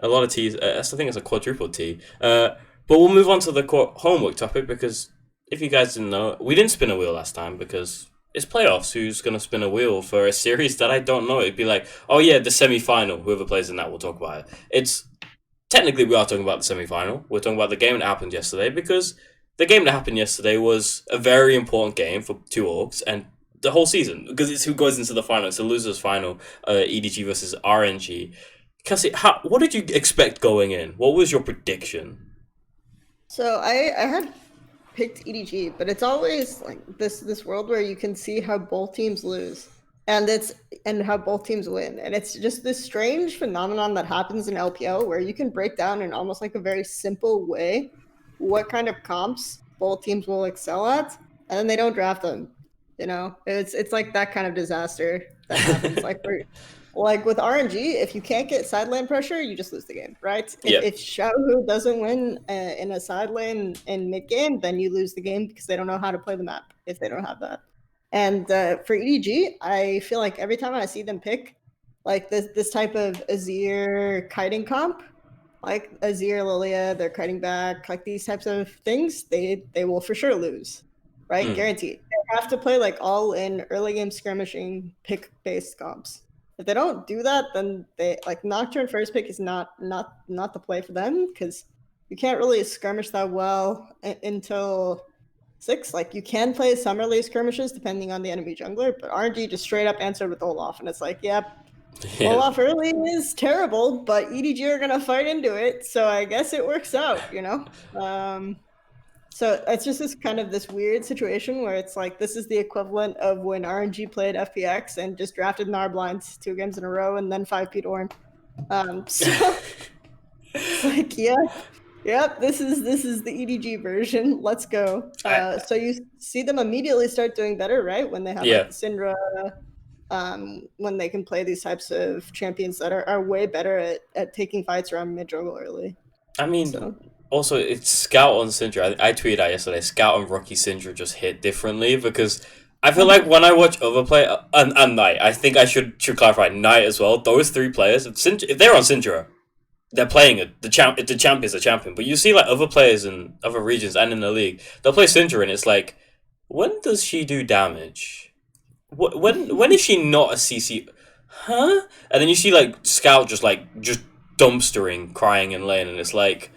F: a lot of T's. I think it's a quadruple T. But we'll move on to the homework topic, because if you guys didn't know, we didn't spin a wheel last time because it's playoffs. Who's going to spin a wheel for a series that I don't know? It'd be like, oh yeah, the semi-final. Whoever plays in that, we'll talk about it. It's technically, we are talking about the semi-final. We're talking about the game that happened yesterday, because the game that happened yesterday was a very important game for two orgs and the whole season, because it's who goes into the final. It's the losers final, EDG versus RNG. Kelsey, what did you expect going in? What was your prediction?
G: So I had picked EDG, but it's always like this world where you can see how both teams lose and how both teams win. And it's just this strange phenomenon that happens in LPL where you can break down in almost like a very simple way what kind of comps both teams will excel at, and then they don't draft them. You know, it's like that kind of disaster that happens. Like with RNG, if you can't get side lane pressure, you just lose the game, right? If Xiaohu doesn't win in a side lane in mid game, then you lose the game because they don't know how to play the map if they don't have that. And for EDG, I feel like every time I see them pick like this type of Azir kiting comp, like Azir, Lilia, they're kiting back, like these types of things, they will for sure lose, right? Guaranteed. They have to play like all in early game skirmishing pick based comps. If they don't do that, then they like Nocturne first pick is not the play for them, because you can't really skirmish that well until 6. Like you can play summerly skirmishes depending on the enemy jungler, but RNG just straight up answered with Olaf, and it's like, yep, Olaf early is terrible, but EDG are gonna fight into it, so I guess it works out, you know. So it's just this weird situation where it's like this is the equivalent of when RNG played FPX and just drafted Narblinds 2 games in a row and then 5P Orn. So it's like, yep, this is the EDG version. Let's go. So you see them immediately start doing better, right? When they have like Syndra, when they can play these types of champions that are way better at taking fights around mid jungle early.
F: I mean, also, it's Scout on Syndra. I tweeted out yesterday, Scout on Rookie Syndra just hit differently, because I feel like when I watch other play and Knight, I think I should clarify Knight as well. Those 3 players, if they're on Syndra, they're playing it. The champion's a champion. But you see like other players in other regions and in the league, they'll play Syndra and it's like, when does she do damage? When is she not a CC? Huh? And then you see like Scout just dumpstering, crying in lane, and it's like,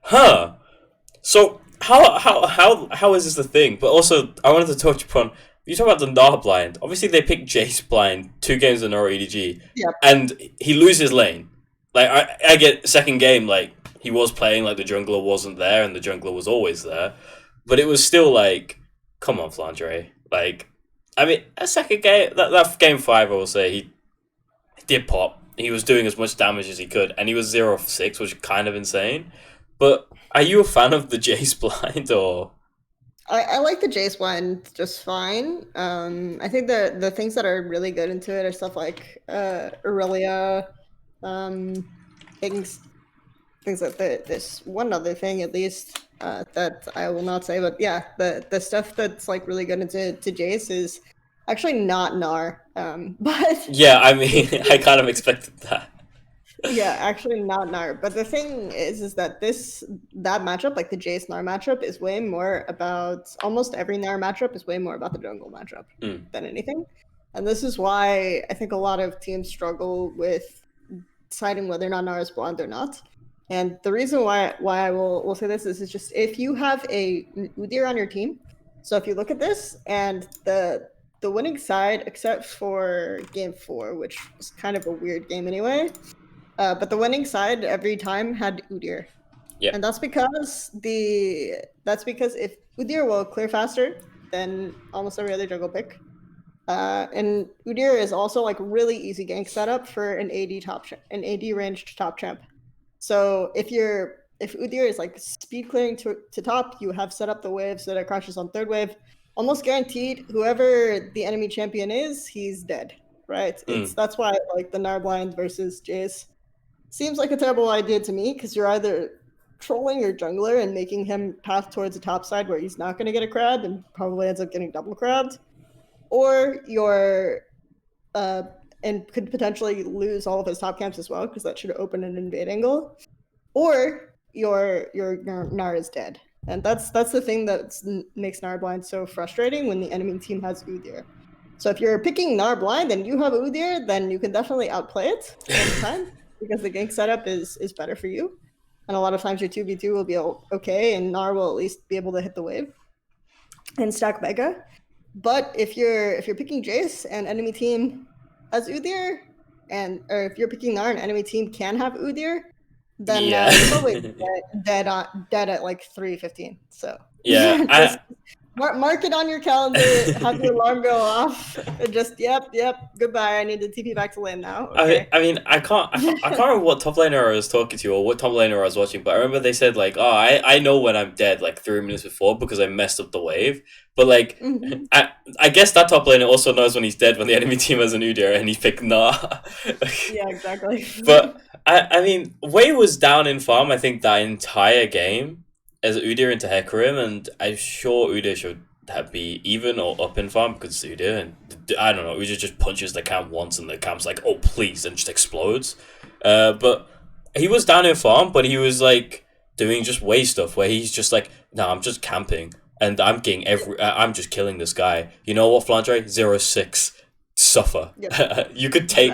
F: huh. So how is this the thing? But also, I wanted to touch upon, you talk about the Gnar blind. Obviously, they picked Jace blind 2 games in a row EDG, and he loses lane. Like I get second game, like he was playing like the jungler wasn't there, and the jungler was always there, but it was still like, come on, Flandre. Like, I mean, a second game, that game 5, I will say he did pop. He was doing as much damage as he could, and he was 0 of 6, which is kind of insane. But are you a fan of the Jace blind, or?
G: I like the Jace blind just fine. I think the things that are really good into it are stuff like Aurelia, things like this. One other thing, at least, that I will not say, but yeah, the stuff that's like really good into Jace is actually not Gnar. But
F: yeah, I mean, I kind of expected that.
G: Yeah, actually not Gnar. But the thing is that that matchup, like the Jace Gnar matchup, is way more about, almost every Gnar matchup is way more about the jungle matchup than anything. And this is why I think a lot of teams struggle with deciding whether or not Gnar is blonde or not. And the reason why I will say this is just, if you have a Udyr on your team, so if you look at this, and the winning side, except for game 4, which was kind of a weird game anyway, but the winning side every time had Udyr. And that's because if Udyr will clear faster than almost every other jungle pick, and Udyr is also like really easy gank setup for an AD ranged top champ. So if Udyr is like speed clearing to top, you have set up the wave so that it crashes on third wave. Almost guaranteed, whoever the enemy champion is, he's dead. Right? That's why like the Gnar blind versus Jace seems like a terrible idea to me, because you're either trolling your jungler and making him path towards the top side where he's not going to get a crab and probably ends up getting double crabbed, or you're and could potentially lose all of his top camps as well, because that should open an invade angle, or your Gnar is dead. And that's the thing that makes Gnar blind so frustrating when the enemy team has Udyr. So if you're picking Gnar blind and you have Udyr, then you can definitely outplay it all the time, because the gank setup is better for you. And a lot of times your 2v2 will be okay, and Gnar will at least be able to hit the wave and stack Mega. But if you're picking Jace and enemy team has Udyr, or if you're picking Gnar and enemy team can have Udyr, then you're probably dead at like 3:15. So
F: yeah,
G: mark it on your calendar, have your alarm go off, and just yep, goodbye. I need to TP back to lane now. Okay.
F: I mean, I can't remember what top laner I was talking to or what top laner I was watching, but I remember they said like, oh, I know when I'm dead like 3 minutes before because I messed up the wave. But like, I guess that top laner also knows when he's dead when the enemy team has an Udyr and he picked Gnar.
G: Yeah, exactly.
F: But I mean, Wei was down in farm, I think, that entire game as Udyr into Hecarim, and I'm sure Udyr should be even or up in farm because it's Udyr, and I don't know, Udyr just punches the camp once and the camp's like, oh please, and just explodes. But he was down in farm, but he was like doing just Wei stuff where he's just like, no, I'm just camping and I'm getting I'm just killing this guy. You know what, Flandre? 0-6. Suffer. Yep. You could take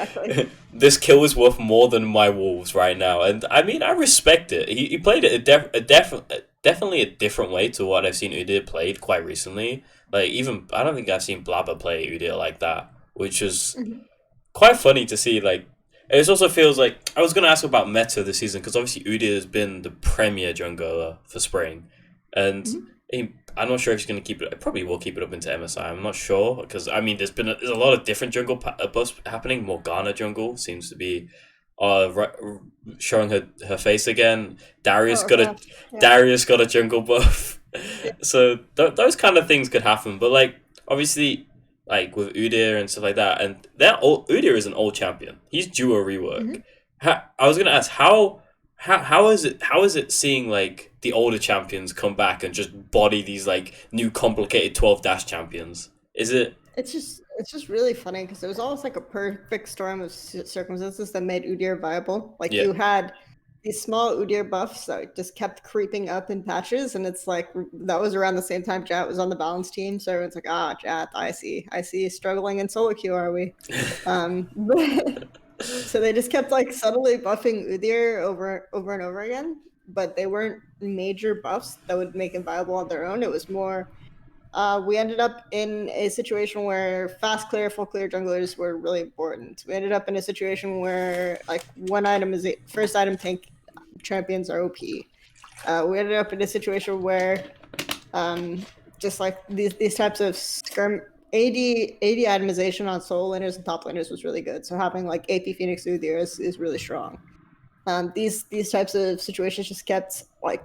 F: this kill is worth more than my wolves right now, and I mean I respect it. He played it definitely a different way to what I've seen Udyr played quite recently. Like even I don't think I've seen Blabber play Udyr like that, which is quite funny to see. Like it also feels like I was gonna ask about meta this season because obviously Udyr has been the premier jungler for spring, and I'm not sure if he's going to keep it. I probably will keep it up into MSI. I'm not sure because I mean, there's a lot of different jungle buffs happening. Morgana jungle seems to be showing her face again. Darius got a jungle buff. So those kind of things could happen. But like obviously, like with Udyr and stuff like that, and Udyr is an old champion. He's due a rework. I was gonna ask how is it seeing like the older champions come back and just body these like new complicated 12 dash champions? Is it? It's
G: just really funny because it was almost like a perfect storm of circumstances that made Udyr viable. Like you had these small Udyr buffs that just kept creeping up in patches, and it's like that was around the same time Jat was on the balance team, so everyone's like, Jat, I see struggling in solo queue, are we? So they just kept like subtly buffing Udyr over and over again, but they weren't major buffs that would make him viable on their own. It was more, we ended up in a situation where fast clear, full clear junglers were really important. We ended up in a situation where like first item tank champions are OP. We ended up in a situation where just like these types of AD itemization on solo laners and top laners was really good. So having like AP Phoenix Udyr is really strong. These types of situations just kept like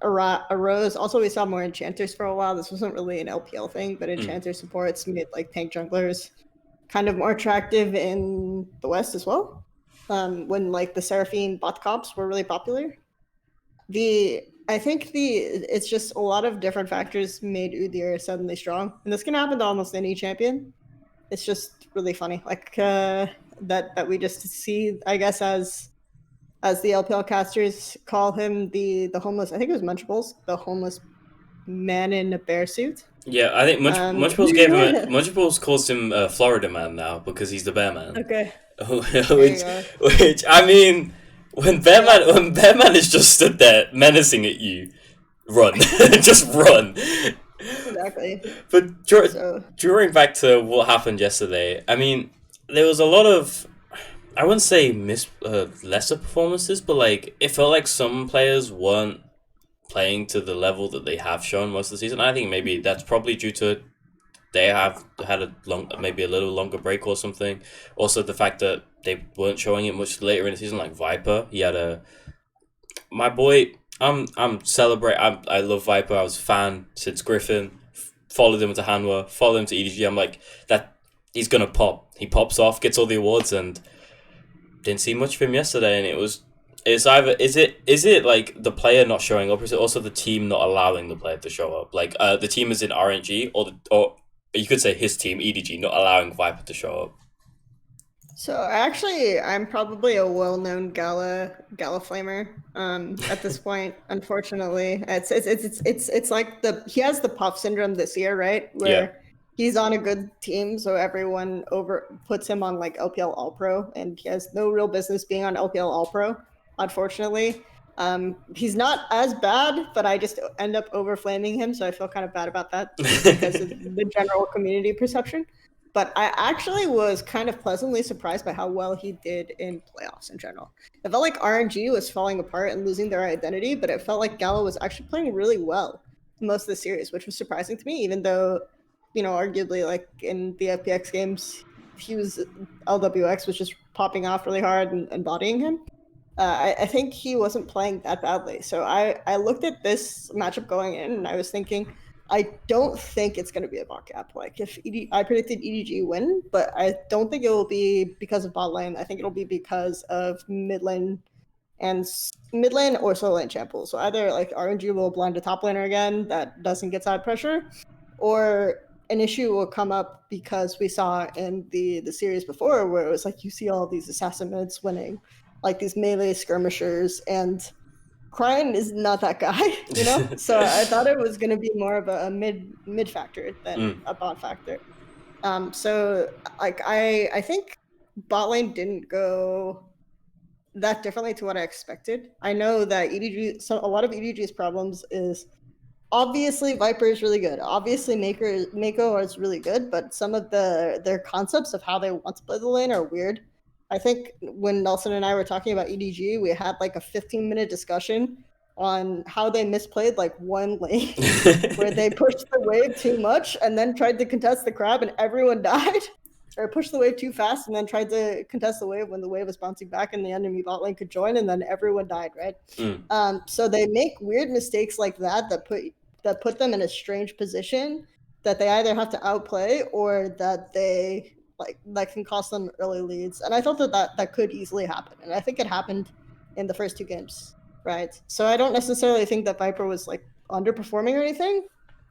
G: arose. Also, we saw more enchanters for a while. This wasn't really an LPL thing, but enchanter supports made like tank junglers kind of more attractive in the West as well. When like the Seraphine bot comps were really popular. I think it's just a lot of different factors made Udyr suddenly strong, and this can happen to almost any champion. It's just really funny, like that we just see, I guess, as the LPL casters call him the homeless. I think it was Munchables, the homeless man in a bear suit.
F: Yeah, I think Munchables gave him Munchables calls him Florida Man now because he's the bear man.
G: Okay.
F: which I mean. When Bearman is just stood there menacing at you, run. Just run.
G: Exactly.
F: But drawing back to what happened yesterday, I mean, there was a lot of, I wouldn't say lesser performances, but like it felt like some players weren't playing to the level that they have shown most of the season. I think maybe that's probably due to they have had maybe a little longer break or something. Also, the fact that they weren't showing it much later in the season, like Viper, he had my boy, I'm celebrate. I love Viper. I was a fan since Griffin. Followed him to Hanwha. Followed him to EDG. I'm like that. He's gonna pop. He pops off, gets all the awards, and didn't see much of him yesterday. And it's either is it like the player not showing up, or is it also the team not allowing the player to show up? Like the team is in RNG, or you could say his team EDG not allowing Viper to show up.
G: So actually, I'm probably a well-known Gala flamer. At this point, unfortunately, it's like he has the Puff syndrome this year, right? Where he's on a good team, so everyone puts him on like LPL All Pro, and he has no real business being on LPL All Pro. Unfortunately, he's not as bad, but I just end up over-flaming him, so I feel kind of bad about that because of the general community perception. But I actually was kind of pleasantly surprised by how well he did in playoffs in general. It felt like RNG was falling apart and losing their identity, but it felt like Gala was actually playing really well most of the series, which was surprising to me, even though, arguably like in the FPX games, LWX was just popping off really hard and bodying him. I think he wasn't playing that badly. So I looked at this matchup going in and I was thinking, I don't think it's going to be a bot gap. Like I predicted EDG win, but I don't think it will be because of bot lane. I think it'll be because of mid lane or solo lane champions. So either like RNG will blind a top laner again that doesn't get side pressure, or an issue will come up because we saw in the series before where it was like you see all these assassin mids winning, like these melee skirmishers, and Cryan is not that guy, So I thought it was going to be more of a mid factor than a bot factor. So like I think bot lane didn't go that differently to what I expected. I know that a lot of EDG's problems is obviously Viper is really good. Obviously Mako is really good, but some of their concepts of how they want to play the lane are weird. I think when Nelson and I were talking about EDG, we had like a 15-minute discussion on how they misplayed like one lane where they pushed the wave too much and then tried to contest the crab and everyone died, or pushed the wave too fast and then tried to contest the wave when the wave was bouncing back and the enemy bot lane could join, and then everyone died, right? So they make weird mistakes like that put them in a strange position that they either have to outplay or that they that can cost them early leads. And I thought that could easily happen. And I think it happened in the first two games, right? So I don't necessarily think that Viper was like underperforming or anything.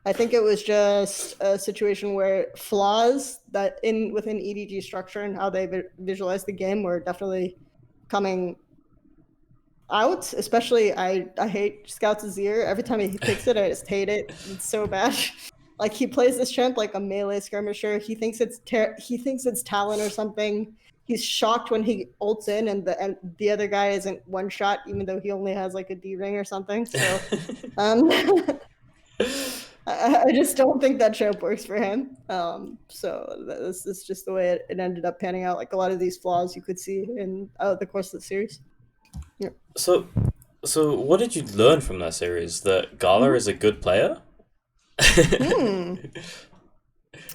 G: I think it was just a situation where flaws that within EDG structure and how they visualize the game were definitely coming out. Especially, I hate Scout's Azir. Every time he picks it, I just hate it. It's so bad. Like he plays this champ like a melee skirmisher. He thinks it's Talon or something. He's shocked when he ults in and the other guy isn't one shot, even though he only has like a D ring or something. So, I just don't think that champ works for him. So this is just the way it ended up panning out. Like a lot of these flaws you could see in the course of the series. Yeah.
F: So what did you learn from that series? That Gala is a good player?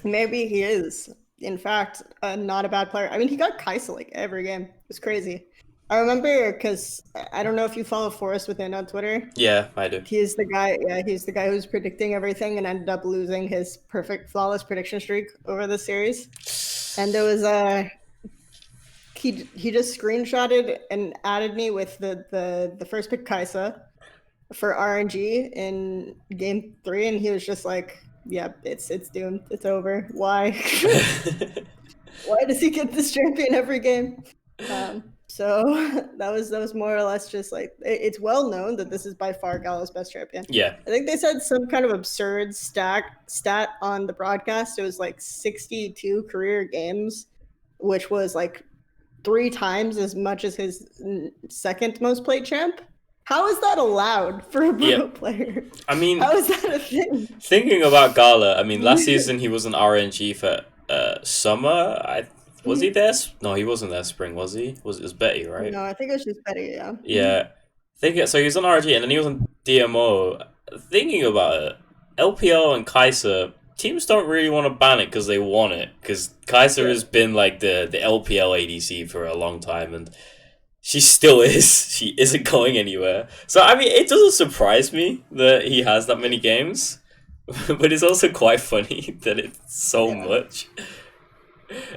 G: Maybe he is, in fact, not a bad player. I mean, he got Kai'Sa like every game. It was crazy. I remember because I don't know if you follow Forrest Within on Twitter.
F: Yeah, I do.
G: He's the guy. Yeah, he's the guy who's predicting everything and ended up losing his perfect, flawless prediction streak over the series. And there was he just screenshotted and added me with the first pick Kai'Sa for RNG in game 3, and he was just like, "Yeah, it's doomed. It's over. Why? Why does he get this champion every game?" So that was more or less just like it's well known that this is by far Gala's best champion.
F: Yeah,
G: I think they said some kind of absurd stat on the broadcast. It was like 62 career games, which was like 3 times as much as his second most played champ. How is that allowed for a pro player?
F: I mean,
G: how is that a thing?
F: Thinking about Gala, I mean, last season he was an RNG for summer. Was he there? No, he wasn't there spring, was he? It was Betty, right?
G: No, I think it was just Betty, yeah.
F: Yeah. So he was on RNG and then he was on DMO. Thinking about it, LPL and Kai'Sa, teams don't really want to ban it because they want it. Because Kai'Sa has been like the LPL ADC for a long time. And she still is. She isn't going anywhere. So I mean, it doesn't surprise me that he has that many games, but it's also quite funny that it's so
G: Yeah.
F: much.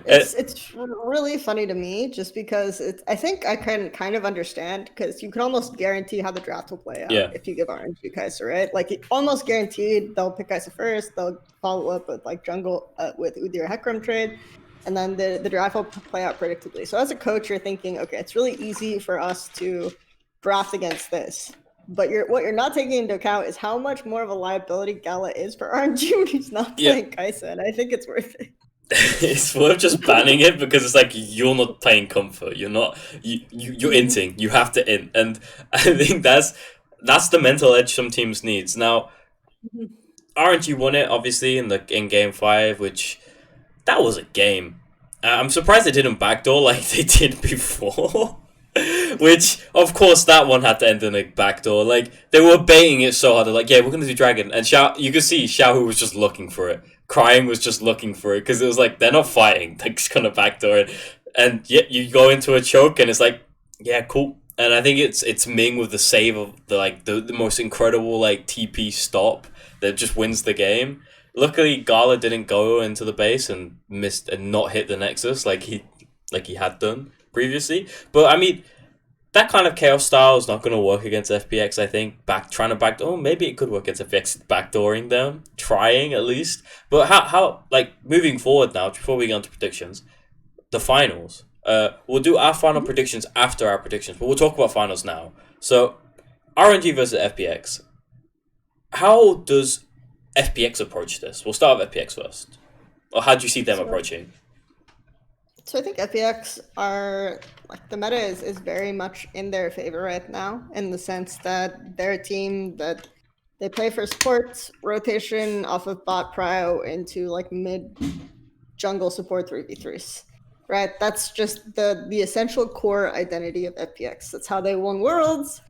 G: It's really funny to me just because I think I can kind of understand because you can almost guarantee how the draft will play out
F: Yeah.
G: if you give RNG Kai'Sa, right? Like almost guaranteed they'll pick Kai'Sa first, they'll follow up with like jungle with Udyr Hecarim trade, and then the draft will play out predictably. So as a coach, you're thinking, okay, it's really easy for us to draft against this. But what you're not taking into account is how much more of a liability Gala is for RNG when he's not playing Kai'Sa, and I think it's worth it.
F: It's worth just banning it because it's like you're not playing comfort. You're not you're inting. You have to int, and I think that's the mental edge some teams needs. Now, RNG won it obviously in game 5, which that was a game. I'm surprised they didn't backdoor like they did before. Which, of course, that one had to end in a backdoor. Like, they were baiting it so hard. They're like, yeah, we're going to do Dragon. And you could see Xiaohu was just looking for it. Crying was just looking for it. Because it was like, they're not fighting. They're just going to backdoor it. And yet you go into a choke and it's like, yeah, cool. And I think it's Ming with the save of the most incredible like TP stop that just wins the game. Luckily, Gala didn't go into the base and missed and not hit the Nexus like he had done previously. But I mean, that kind of chaos style is not going to work against FPX, I think. Trying to backdoor, maybe it could work against FPX, backdooring them, trying at least. But how like moving forward now, before we get on to predictions, the finals. We'll do our final predictions after our predictions, but we'll talk about finals now. So, RNG versus FPX. How does FPX approach this? We'll start with FPX first. Or how do you see them approaching?
G: So I think FPX are like the meta is very much in their favor right now in the sense that they're a team that they play for support rotation off of bot prio into like mid jungle support 3v3s. Right? That's just the essential core identity of FPX. That's how they won worlds.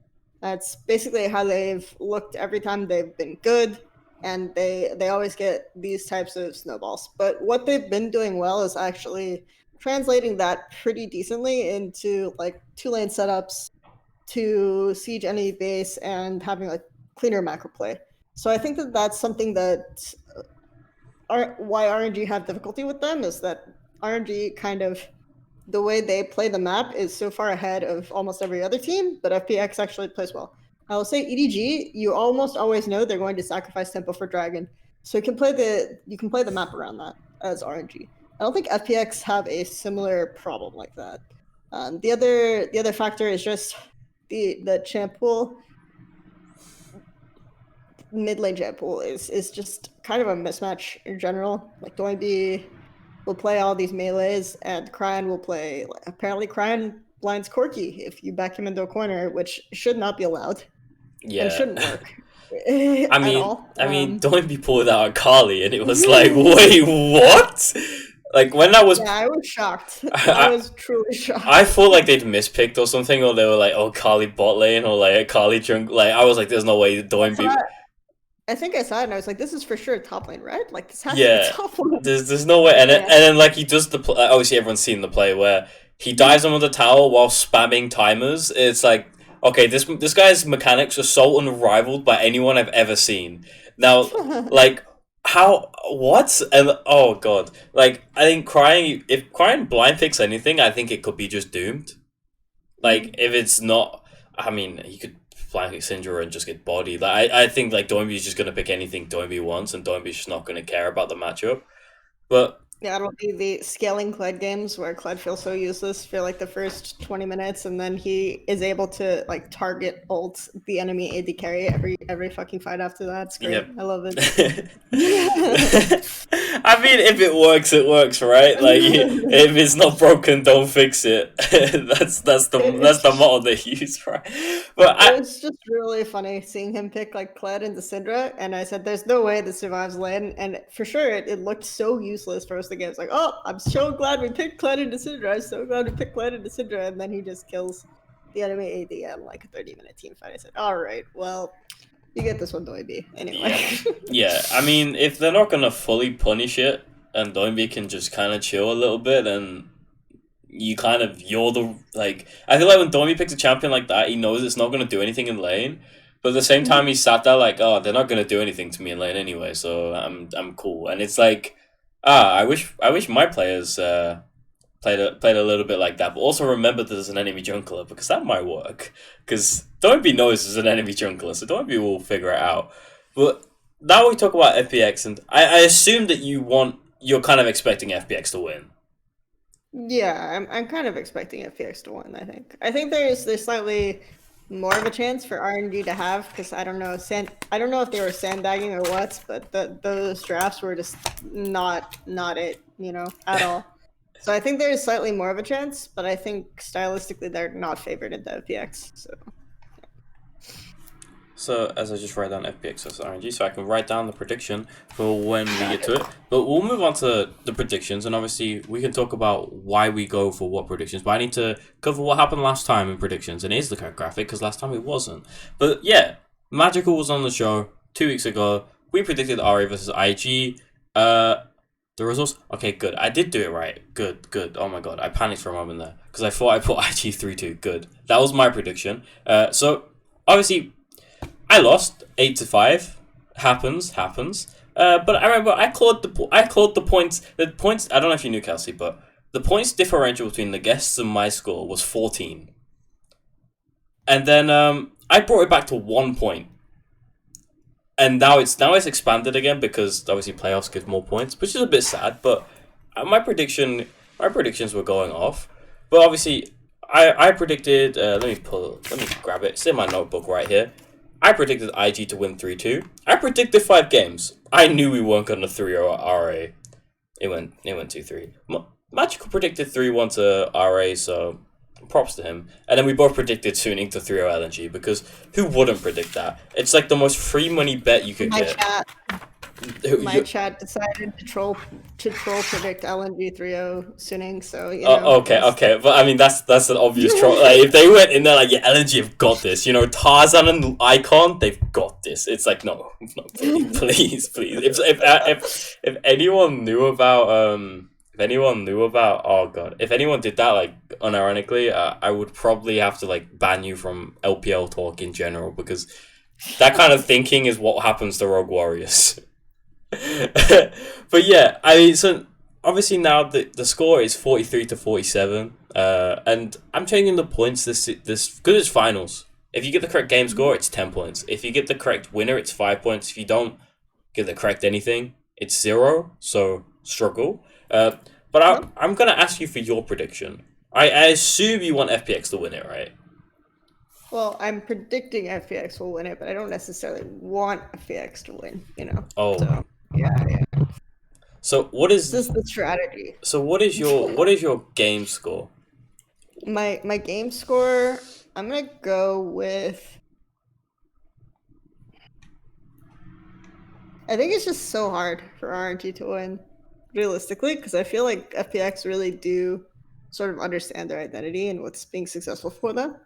G: That's basically how they've looked every time they've been good. And they always get these types of snowballs. But what they've been doing well is actually translating that pretty decently into like 2-lane setups to siege enemy base and having like cleaner macro play. So I think that that's something that why RNG have difficulty with them is that RNG kind of the way they play the map is so far ahead of almost every other team, but FPX actually plays well. I will say EDG, you almost always know they're going to sacrifice tempo for Dragon, so you can play the map around that as RNG. I don't think FPX have a similar problem like that. The other factor is just the champ pool. Mid lane champ pool is just kind of a mismatch in general. Like Doinby will play all these melees, and Cryan will play. Apparently, Cryan blinds Corki if you back him into a corner, which should not be allowed.
F: Yeah,
G: and shouldn't work.
F: I mean, Doinby pulled out Akali, and it was like, wait, what? Like when I was,
G: yeah, I was shocked. I was truly shocked.
F: I thought like they'd mispicked or something, or they were like, oh, Akali bot lane, or like Akali jungle. Like I was like, there's no way Doinby.
G: I think I saw it and I was like, this is for sure top lane, right? Like this has to be top lane.
F: There's no way. And then like he does the obviously everyone's seen the play where he dives under the tower while spamming timers. It's like, okay, this guy's mechanics are so unrivaled by anyone I've ever seen. Now, like how what and oh god, like I think if Cryan blind picks anything, I think it could be just doomed. Like if it's not, I mean, he could flank Syndra and just get bodied. Like I think like Doinby's just gonna pick anything Doinby wants, and Doinby's just not gonna care about the matchup. But
G: yeah, it'll be the scaling Kled games where Kled feels so useless for like the first 20 minutes, and then he is able to like target ult the enemy AD carry every fucking fight after that. It's great. Yep. I love it.
F: I mean, if it works, right? Like if it's not broken, don't fix it. that's the model they use, right? But
G: it was just really funny seeing him pick like Kled into Syndra, and I said, "There's no way this survives lane." And for sure, it looked so useless for us to get. It's like, oh, I'm so glad we picked Kled into Syndra. I'm so glad we picked Kled into Syndra, and then he just kills the enemy AD at like a 30-minute team fight. I said, all right, well. You get this one, Doinby. Anyway.
F: Yeah, I mean, if they're not gonna fully punish it, and Doinby can just kind of chill a little bit, then you kind of you're the like. I feel like when Domi picks a champion like that, he knows it's not going to do anything in lane. But at the same time, he sat there like, oh, they're not going to do anything to me in lane anyway, so I'm cool. And it's like, I wish my players played a little bit like that, but also remember that there's an enemy jungler because that might work. Because Domi knows there's an enemy jungler, so Domi will figure it out. But now we talk about FPX, and I assume that you're kind of expecting FPX to win.
G: Yeah, I'm kind of expecting FPX to win. I think there's slightly more of a chance for RNG to have because I don't know if they were sandbagging or what, but those drafts were just not it, at all. So I think there's slightly more of a chance, but I think stylistically they're not favored in the FPX.
F: So as I just write down FPX as RNG, so I can write down the prediction for when we get to it. But we'll move on to the predictions, and obviously we can talk about why we go for what predictions. But I need to cover what happened last time in predictions, and it is the correct graphic because last time it wasn't. But yeah, Magical was on the show 2 weeks ago. We predicted RA versus IG. The results, okay, good. I did do it right. Good. Oh my god, I panicked for a moment there because I thought I put IG 3-2. Good. That was my prediction. So obviously, I lost 8-5. Happens. But I remember I clawed the points. The points. I don't know if you knew, Kelsey, but the points differential between the guests and my score was 14. And then I brought it back to 1 point. And now it's expanded again because obviously playoffs give more points, which is a bit sad. But my predictions were going off. But obviously, I predicted. Let me grab it. It's in my notebook right here. I predicted IG to win 3-2. I predicted 5 games. I knew we weren't going to 3-0 RA. It went 2-3. Magical predicted 3-1 to RA, so props to him. And then we both predicted Suning to 3-0 LNG because who wouldn't predict that? It's like the most free money bet you could get.
G: My chat decided to troll predict LNG 3-0 Suning, so
F: okay. But I mean that's an obvious troll. Like if they went in there like LNG have got this, Tarzan and Icon, they've got this. It's like no, please. If anyone knew about if anyone did that like unironically, I would probably have to like ban you from LPL talk in general because that kind of thinking is what happens to Rogue Warriors. But yeah, I mean, so obviously now the score is 43-47, and I'm changing the points this because it's finals. If you get the correct game score, it's 10 points. If you get the correct winner, it's 5 points. If you don't get the correct anything, it's 0. So struggle. But I'm gonna ask you for your prediction. I assume you want FPX to win it, right?
G: Well, I'm predicting FPX will win it, but I don't necessarily want FPX to win.
F: Oh.
G: So, yeah.
F: So what is
G: this is the strategy?
F: So what is your game score?
G: My game score, I'm gonna go with. I think it's just so hard for RNG to win, realistically, because I feel like FPX really do sort of understand their identity and what's being successful for them.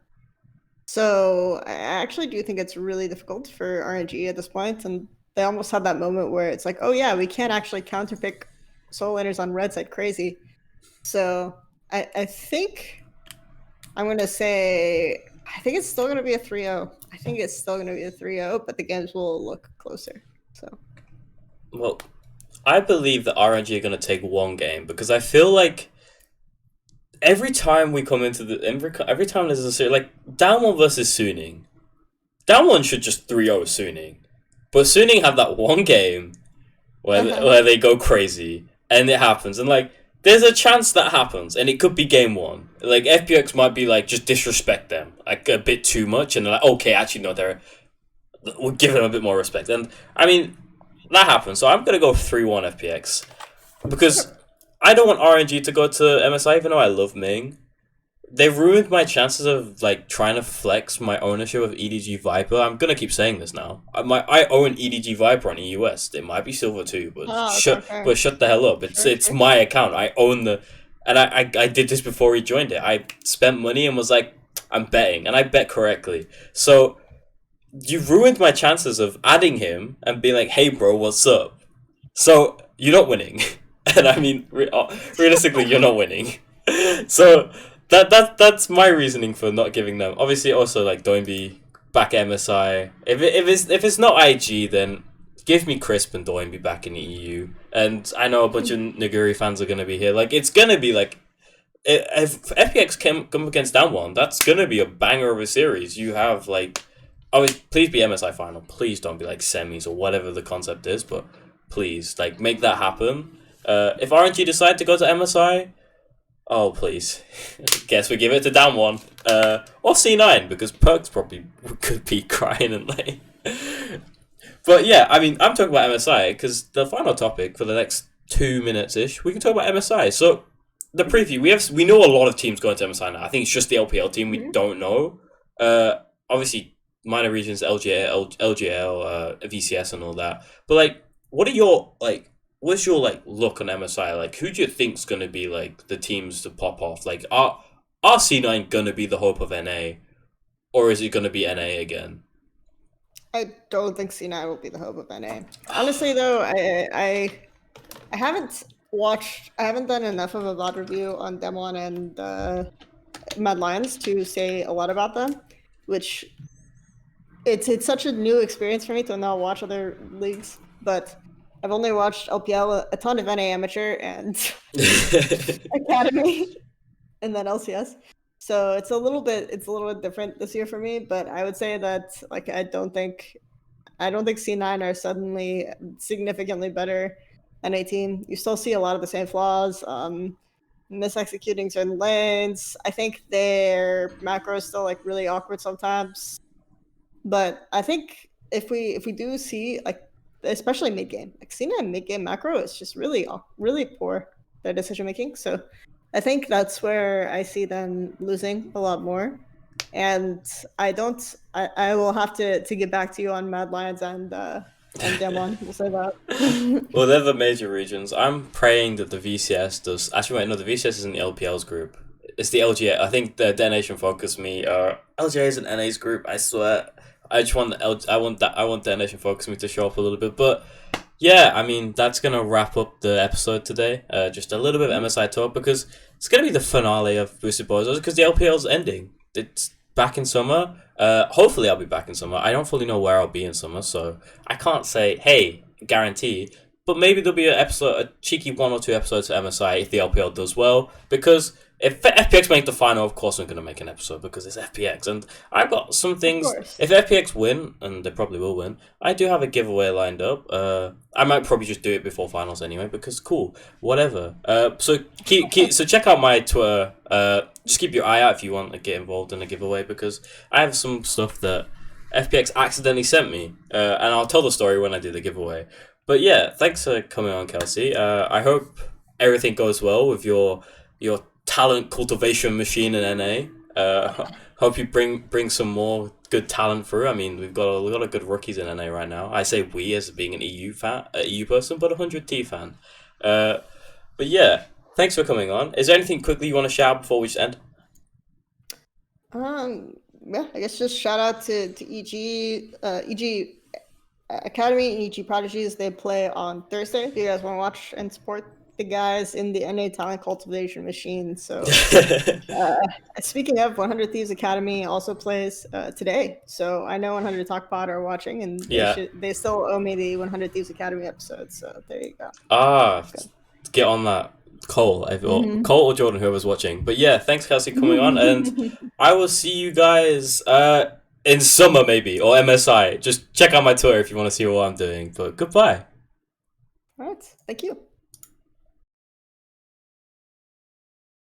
G: So I actually do think it's really difficult for RNG at this point, and they almost had that moment where it's like, oh yeah, we can't actually counterpick solo laners on red side crazy. So I think I'm gonna say I think it's still gonna be a 3-0. I think it's still gonna be a 3-0, but the games will look closer. So
F: well, I believe that RNG are gonna take one game because I feel like every time we come into every time there's a series like down 1 versus Suning, down 1 should just 3-0 Suning. But Suning have that one game where they go crazy and it happens, and like there's a chance that happens, and it could be game 1. Like FPX might be like just disrespect them like a bit too much, and they're like, okay, actually no, we'll give them a bit more respect, and I mean that happens. So I'm gonna go 3-1 FPX because I don't want RNG to go to MSI, even though I love Ming. They ruined my chances of like trying to flex my ownership of EDG Viper. I'm gonna keep saying this now. I own EDG Viper on EUS. It might be silver too, but shut the hell up. It's my account. I own and I did this before he joined it. I spent money and was like, I'm betting, and I bet correctly. So you ruined my chances of adding him and being like, hey bro, what's up? So you're not winning. And I mean, realistically, you're not winning. So that's my reasoning for not giving them. Obviously, also like Doinby back at MSI. If it's not IG, then give me Crisp and Doinby back in the EU. And I know a bunch of Naguri fans are gonna be here. Like it's gonna be like if FPX come against Damwon, that's gonna be a banger of a series. You have like, always please be MSI final. Please don't be like semis or whatever the concept is, but please like make that happen. If RNG decide to go to MSI, oh please, guess we give it to Damwon or C9 because Perks probably could be crying and like. But yeah, I mean I'm talking about MSI because the final topic for the next 2 minutes ish, we can talk about MSI. So. The preview, we know a lot of teams going to MSI now. I think it's just the LPL team we don't know. Obviously, minor regions, LGL, VCS, and all that. But like, what's your look on MSI? Like, who do you think's gonna be like the teams to pop off? Like, are C9 gonna be the hope of NA, or is it gonna be NA again?
G: I don't think C9 will be the hope of NA. Honestly, though, I haven't I haven't done enough of a VOD review on Demon and Mad Lions to say a lot about them, which it's such a new experience for me to not watch other leagues. But I've only watched LPL, a ton of NA Amateur and Academy, and then LCS. So it's a little bit different this year for me. But I would say that like I don't think C9 are suddenly significantly better NA team. You still see a lot of the same flaws, misexecuting certain lanes. I think their macro is still like really awkward sometimes. But I think if we do see like especially mid game, like C9 mid game macro is just really poor, their decision making. So I think that's where I see them losing a lot more. And I will have to get back to you on Mad Lions and Demon. We'll say that.
F: Well, they're the major regions. I'm praying that the VCS does. Actually, wait, no, the VCS is in the LPL's group. It's the LGA. I think the Denation Focus Me. LGA is an NA's group. I swear. I just want I want Denation Focus Me to show up a little bit. But yeah, I mean that's gonna wrap up the episode today. Just a little bit of MSI talk because it's gonna be the finale of Boosted Bozos because the LPL's ending. It's back in summer. Hopefully I'll be back in summer. I don't fully know where I'll be in summer, so I can't say, hey, guarantee. But maybe there'll be a cheeky 1 or 2 episodes of MSI if the LPL does well. Because if FPX make the final, of course I'm going to make an episode because it's FPX. And I've got some things. If FPX win, and they probably will win, I do have a giveaway lined up. I might probably just do it before finals anyway because cool, whatever. So so check out my Twitter. Just keep your eye out if you want to get involved in a giveaway because I have some stuff that FPX accidentally sent me, and I'll tell the story when I do the giveaway. But yeah, thanks for coming on, Kelsey. I hope everything goes well with your talent cultivation machine in NA. Hope you bring some more good talent through. I mean, we've got a lot of good rookies in NA right now. I say we as being an EU person, but a 100T fan. But yeah, thanks for coming on. Is there anything quickly you want to shout before we just end?
G: Yeah, I guess just shout out to EG Academy and EG Prodigies. They play on Thursday. If you guys want to watch and support the guys in the NA talent cultivation machine. So speaking of, 100 Thieves Academy also plays today. So I know 100 Talk Pod are watching, and they still owe me the 100 Thieves Academy episode. So there you go.
F: Get on that. Cole or Jordan, whoever's watching. But yeah, thanks Kelsey coming on, and I will see you guys in summer maybe, or MSI. Just check out my Twitter if you want to see what I'm doing. But goodbye.
G: All right, thank you.